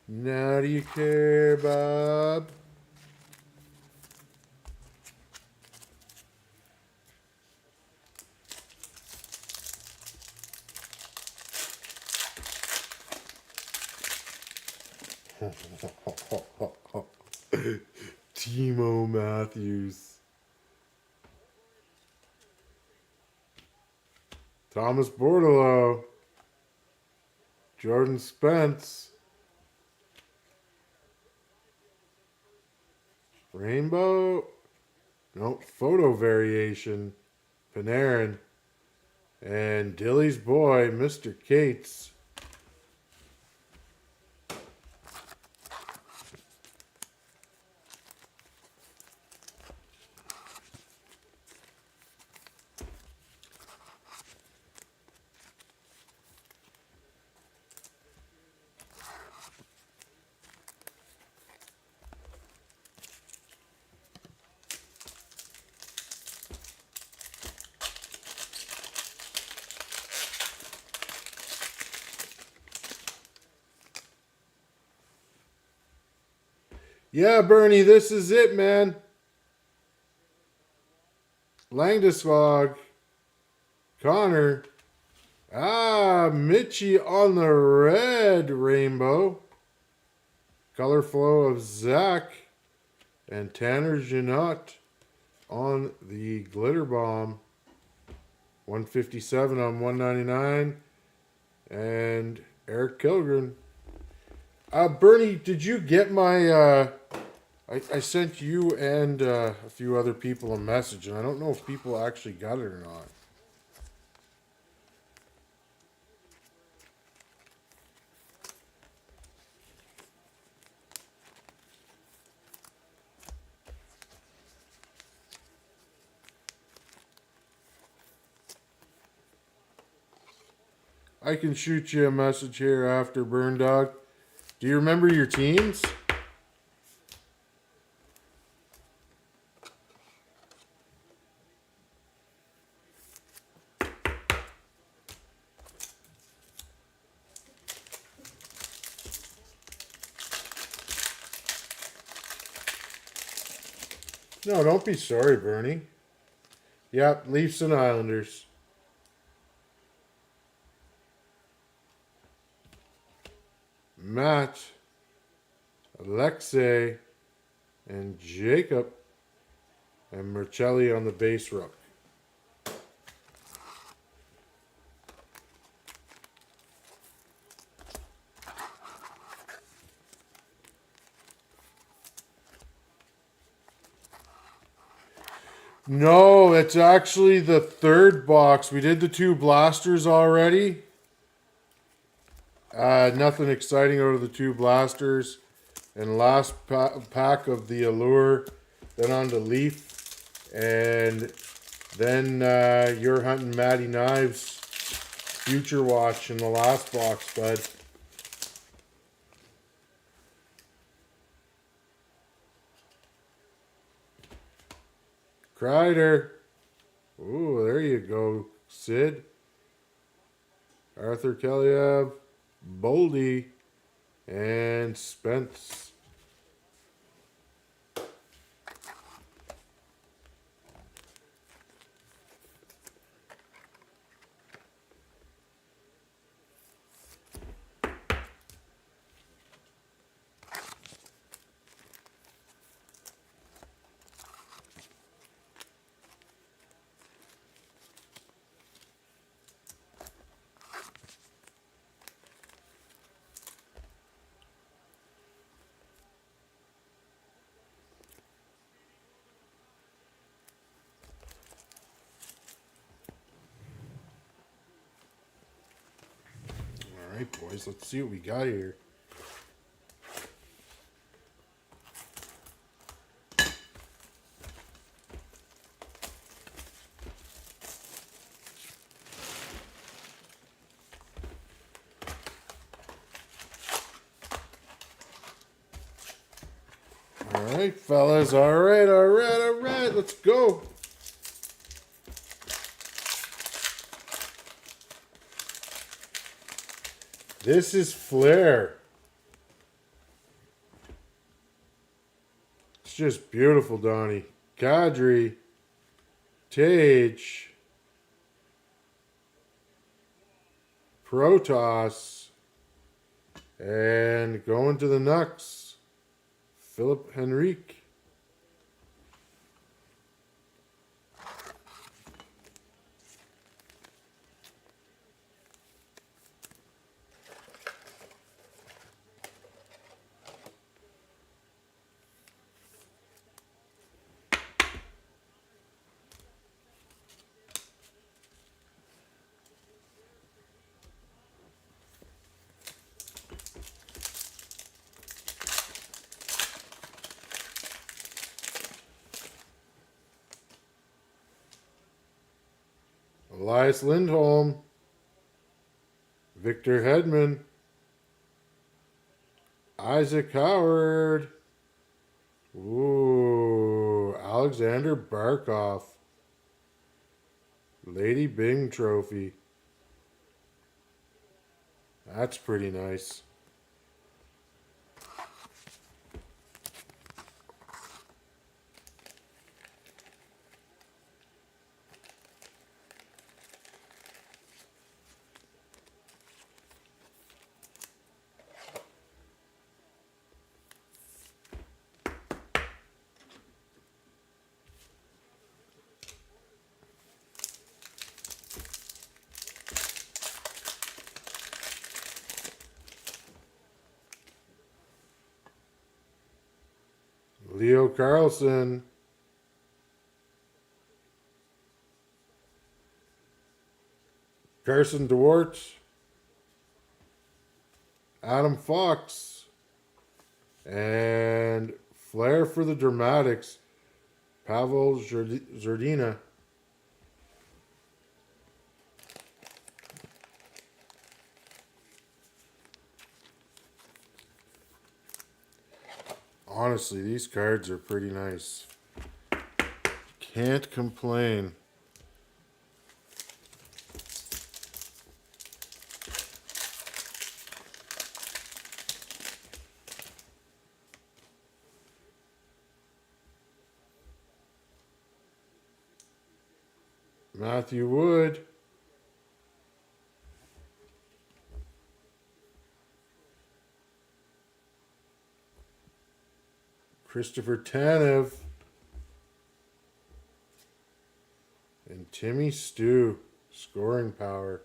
Speaker 1: Now do you care, Bob? Timo Matthews. Thomas Bordello. Jordan Spence. Rainbow. Nope. Photo variation. Panarin. And Dilly's boy, Mr. Cates. Yeah, Bernie, this is it, man. Langdesvog. Connor. Ah, Mitchie on the red rainbow. Color flow of Zach. And Tanner Janot on the glitter bomb. 157 on 199. And Eric Kilgren. Bernie, did you get my... I sent you and a few other people a message, and I don't know if people actually got it or not. I can shoot you a message here after, Burn Dog. Do you remember your teams? No, don't be sorry, Bernie. Yep, Leafs and Islanders. Matt, Alexei, and Jacob, and Mercelli on the base rook. No, it's actually the third box. We did the 2 blasters already. Nothing exciting out of the 2 blasters. And last pack of the Allure. Then on to Leaf. And then you're hunting Matty Knives Future Watch in the last box, bud. Kreider. Ooh, there you go, Sid. Arthur Kaliev, Boldy, and Spence. All right, boys, let's see what we got here. All right, fellas. All right. Let's go. This is Flair. It's just beautiful, Donnie. Kadri. Tage. Protoss. And going to the Nucks. Philip Henrique. Elias Lindholm, Victor Hedman, Isaac Howard, ooh, Alexander Barkov, Lady Bing Trophy. That's pretty nice. Leo Carlson. Carson DeWart. Adam Fox. And Flair for the Dramatics. Pavel Zerdina. Honestly, these cards are pretty nice. Can't complain. Matthew Wood. Christopher Tanev. And Timmy Stu. Scoring power.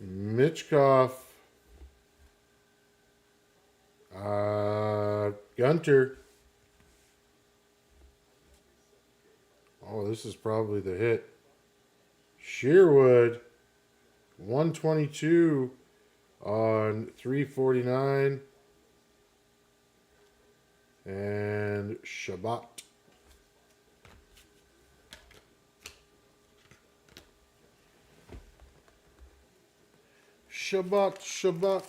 Speaker 1: Mitchkoff. Gunter. Oh, this is probably the hit. Sherwood. 122 on 349. And Shabbat. Shabbat.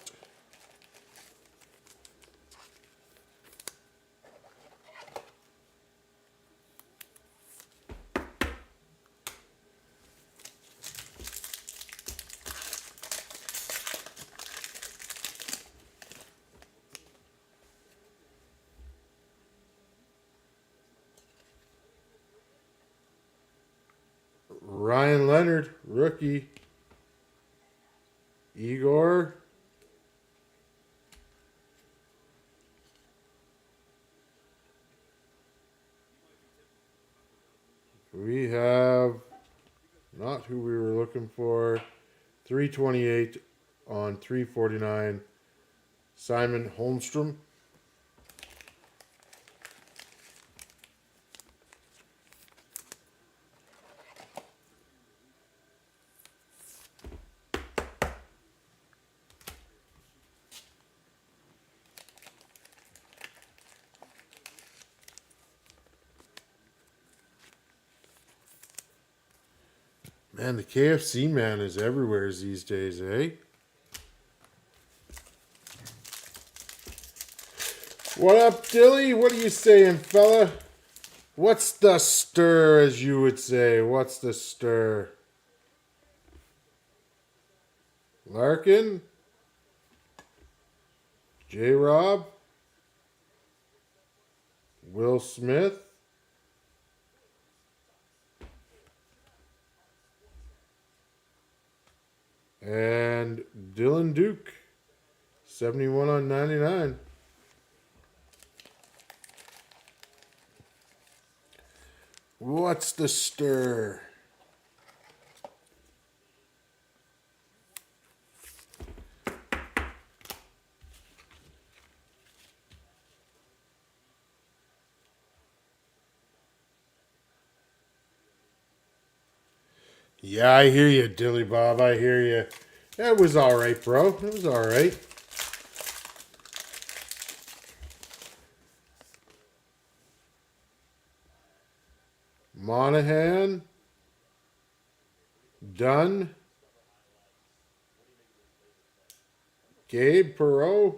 Speaker 1: Ryan Leonard, rookie. Igor. We have not who we were looking for. 328 on 349. Simon Holmstrom. Man, the KFC man is everywhere these days, eh? What up, Dilly? What are you saying, fella? What's the stir, as you would say? What's the stir? Larkin? J-Rob? Will Smith? And Dylan Duke, 71 on 99. What's the stir? Yeah, I hear you, Dilly Bob. I hear you. That was all right, bro. It was all right. Monahan. Dunn. Gabe Perreault.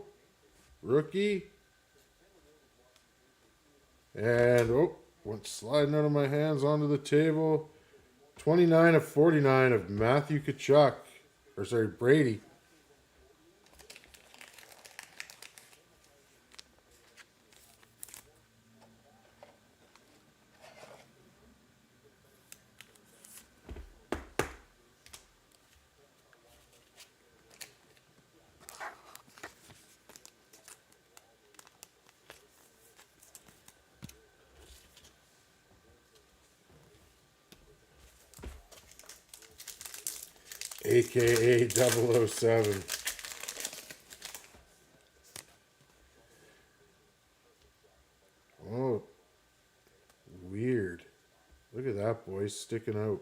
Speaker 1: Rookie. And, went sliding out of my hands onto the table. 29 of 49 of Matthew Tkachuk. Or sorry, Brady. AKA 007. Oh, weird. Look at that, boys, sticking out.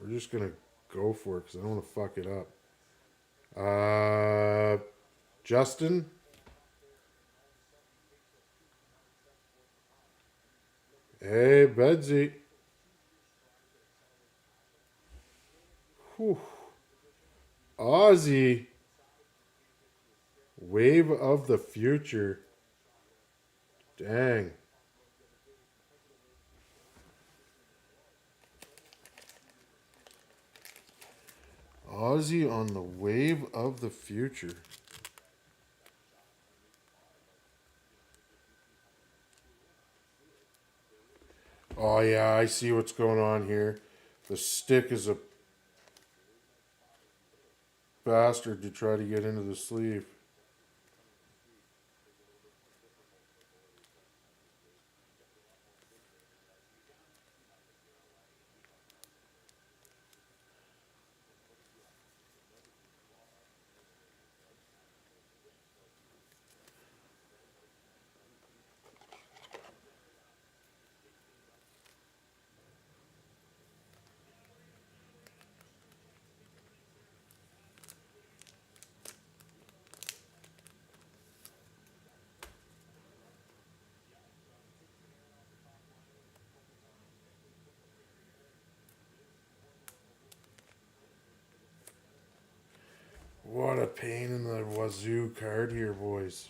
Speaker 1: We're just going to go for it because I don't want to fuck it up. Justin. Hey, Bedsy. Whew. Ozzy. Wave of the future. Dang. Ozzy on the wave of the future. Oh, yeah, I see what's going on here. The stick is a bastard to try to get into the sleeve. What a pain in the wazoo card here, boys.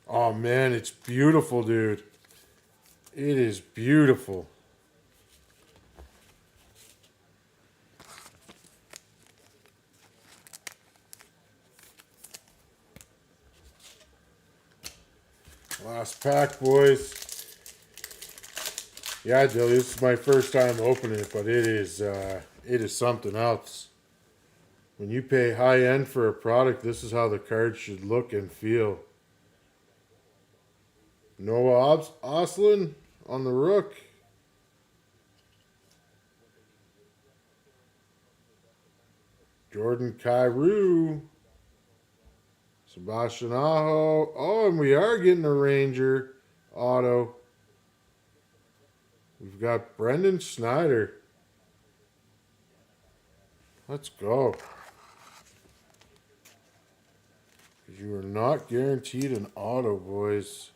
Speaker 1: Oh, man, it's beautiful, dude. It is beautiful. Last pack, boys. Yeah, Dilly, this is my first time opening it, but it is something else. When you pay high end for a product, this is how the card should look and feel. Noah Oslin on the rook. Jordan Kyrou. Sebastian Aho. Oh, and we are getting a Ranger auto. We've got Brendan Snyder. Let's go. You are not guaranteed an auto, boys.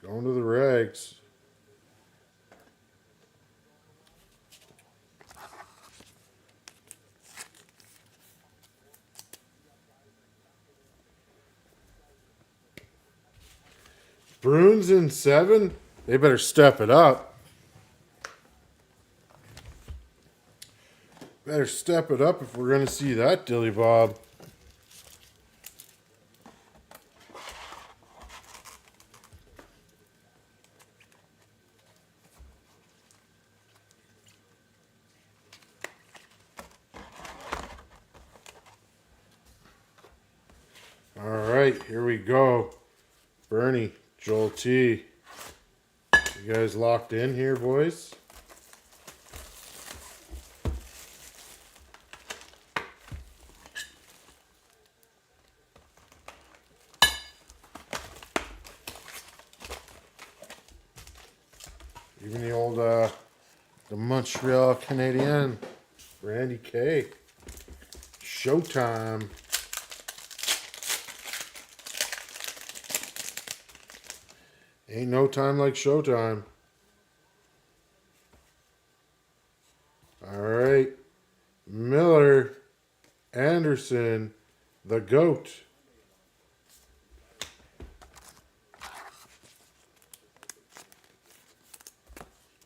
Speaker 1: Going to the rags. Bruins in 7? They better step it up. Better step it up if we're going to see that, Dilly Bob. All right, here we go. Bernie, Joel T. You guys locked in here, boys? Even the old the Montreal Canadien, Randy K. Showtime. Ain't no time like showtime. All right. Miller, Anderson, the GOAT.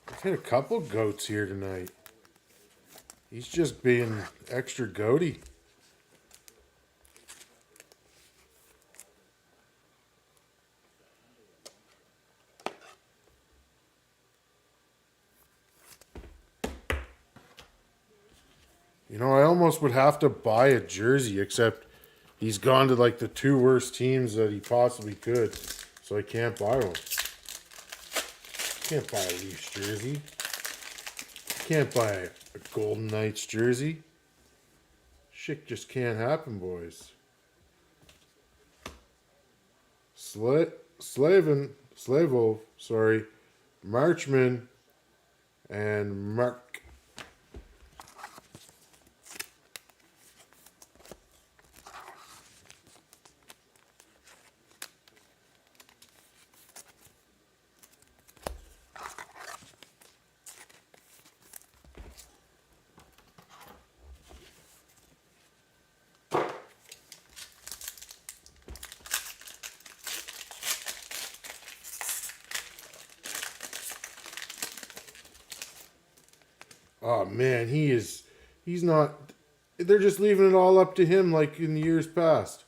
Speaker 1: I've hit a couple GOATs here tonight. He's just being extra goaty. You know, I almost would have to buy a jersey, except he's gone to like the two worst teams that he possibly could. So I can't buy one. Can't buy a Leafs jersey. Can't buy a Golden Knights jersey. Shit just can't happen, boys. Slavov, sorry, Marchman, and Mark. Oh man, he's not. They're just leaving it all up to him like in the years past.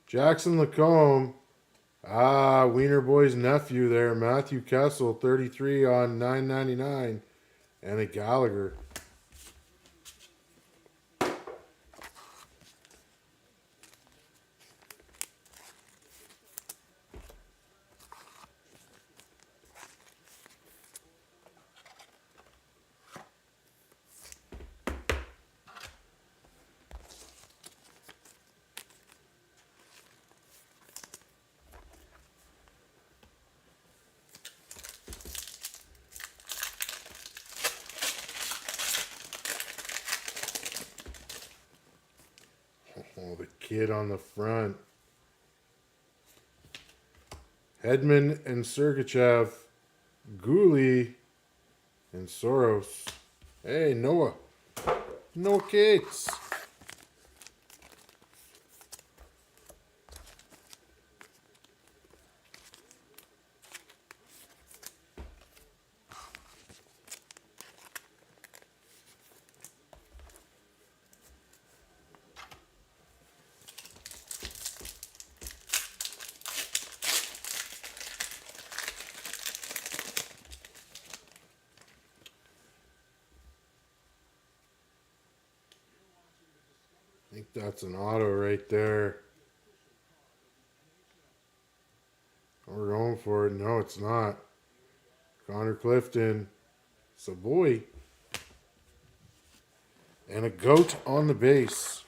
Speaker 1: Jackson Lacombe, Wiener Boy's nephew there, Matthew Kessel, 33 on 9.99, and a Gallagher. Oh, the kid on the front. Hedman and Sergachev, Gooley, and Soros. Hey, Noah. Noah Cates. I think that's an auto right there. We're going for it. No, it's not. Connor Clifton, Savoy, and a GOAT on the base.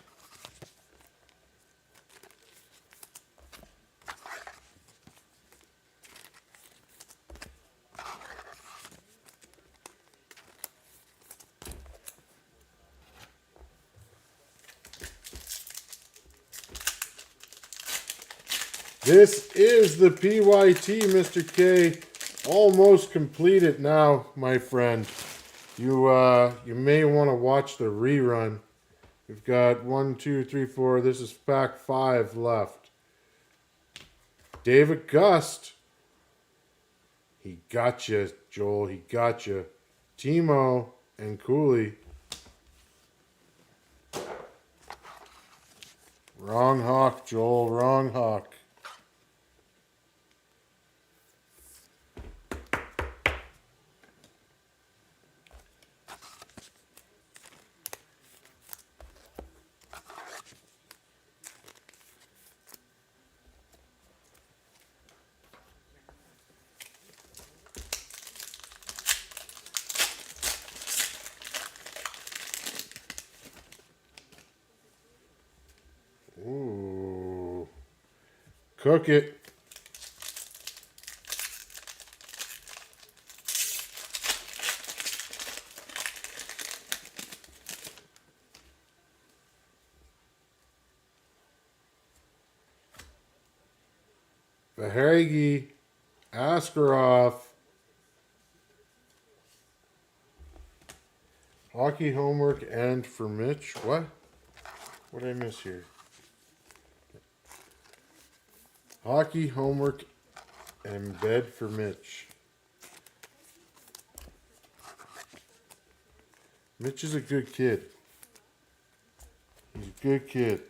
Speaker 1: This is the PYT, Mr. K. Almost completed now, my friend. You may want to watch the rerun. We've got 1, 2, 3, 4. This is pack 5 left. David Gust. He got you, Joel. He got you. Timo and Cooley. Wrong hawk, Joel. Wrong hawk. Ooh. Cook it. Vahegi, Askarov, hockey homework, and for Mitch. What? What did I miss here? Hockey homework and bed for Mitch. Mitch is a good kid. He's a good kid.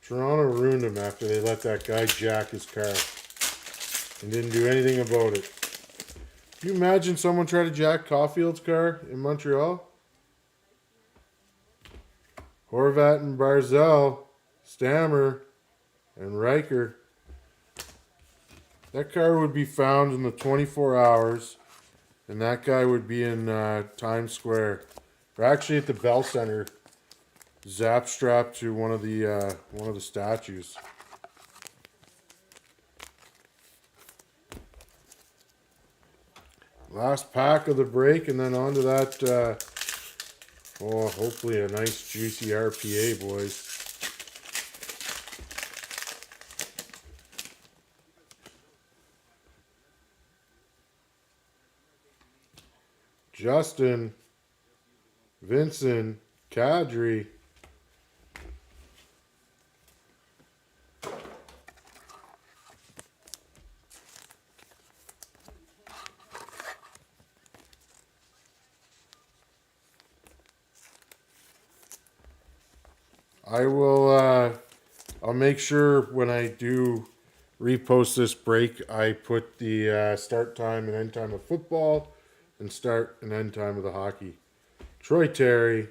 Speaker 1: Toronto ruined him after they let that guy jack his car and didn't do anything about it. Can you imagine someone try to jack Caulfield's car in Montreal? Horvat and Barzell, Stammer, and Riker. That car would be found in the 24 hours, and that guy would be in Times Square, or actually at the Bell Center, zap strapped to one of the statues. Last pack of the break, and then on to that. Hopefully a nice juicy RPA, boys. Justin, Vincent, Kadri. I'll make sure when I do repost this break, I put the start time and end time of football and start and end time of the hockey. Troy Terry.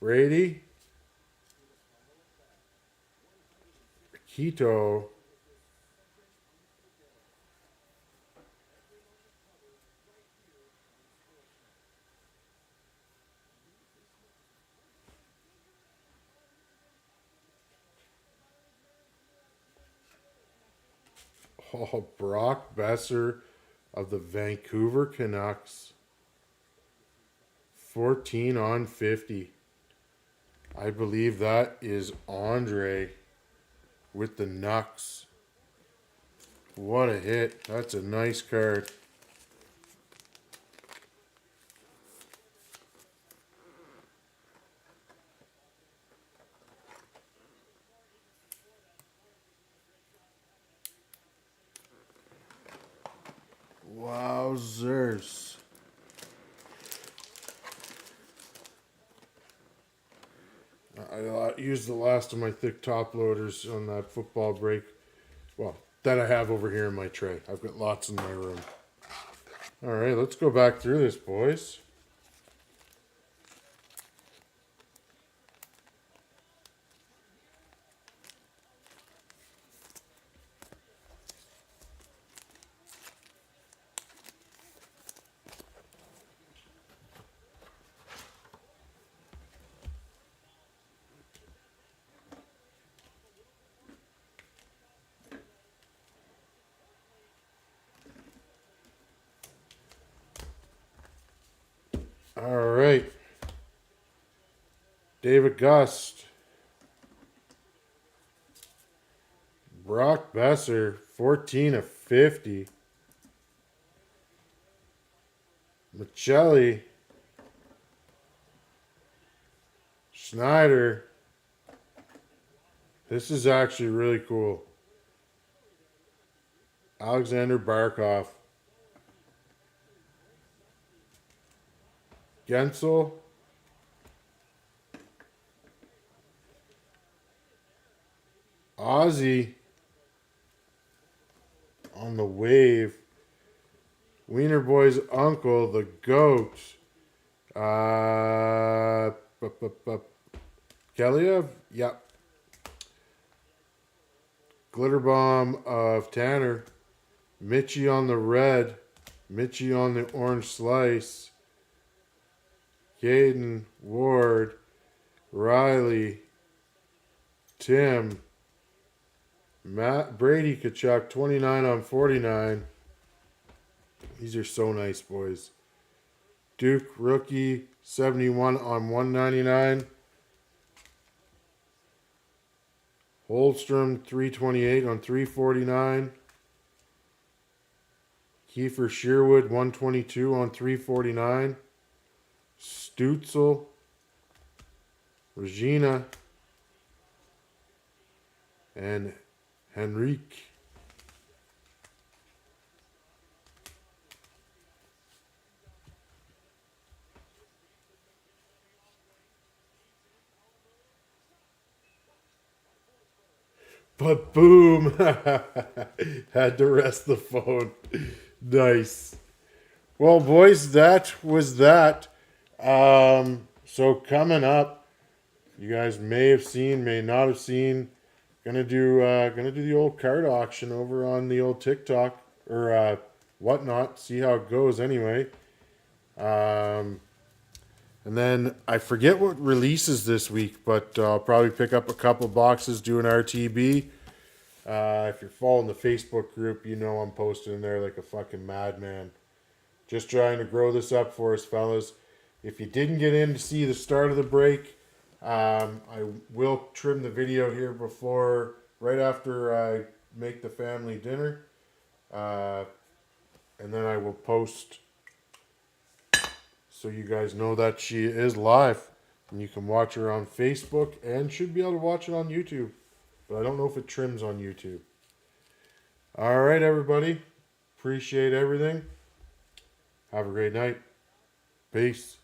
Speaker 1: Brady. Keto. Brock Besser of the Vancouver Canucks. 14 on 50. I believe that is Andre with the Nucks. What a hit. That's a nice card. Wowzers. I used the last of my thick top loaders on that football break. Well, that I have over here in my tray. I've got lots in my room. All right, let's go back through this, boys. All right. David Gust. Brock Besser, 14 of 50. Michelli. Schneider. This is actually really cool. Alexander Barkov. Gensel. Ozzy on the wave. Wiener Boy's uncle, the GOAT. Keliev? Yep. Glitter Bomb of Tanner. Mitchie on the red. Mitchie on the orange slice. Caden, Ward, Riley, Tim, Matt, Brady Kachuk, 29 on 49. These are so nice, boys. Duke, rookie, 71 on 199. Holstrom 328 on 349. Kiefer Sherwood 122 on 349. Stutzel, Regina, and Henrique. But boom, had to rest the phone. Nice. Well, boys, that was that. So coming up, you guys may have seen, may not have seen. Gonna do the old card auction over on the old TikTok or whatnot. See how it goes anyway. And then I forget what releases this week, but I'll probably pick up a couple boxes, do an RTB. If you're following the Facebook group, you know I'm posting in there like a fucking madman. Just trying to grow this up for us, fellas. If you didn't get in to see the start of the break, I will trim the video here right after I make the family dinner. And then I will post so you guys know that she is live. And you can watch her on Facebook and should be able to watch it on YouTube. But I don't know if it trims on YouTube. All right, everybody. Appreciate everything. Have a great night. Peace.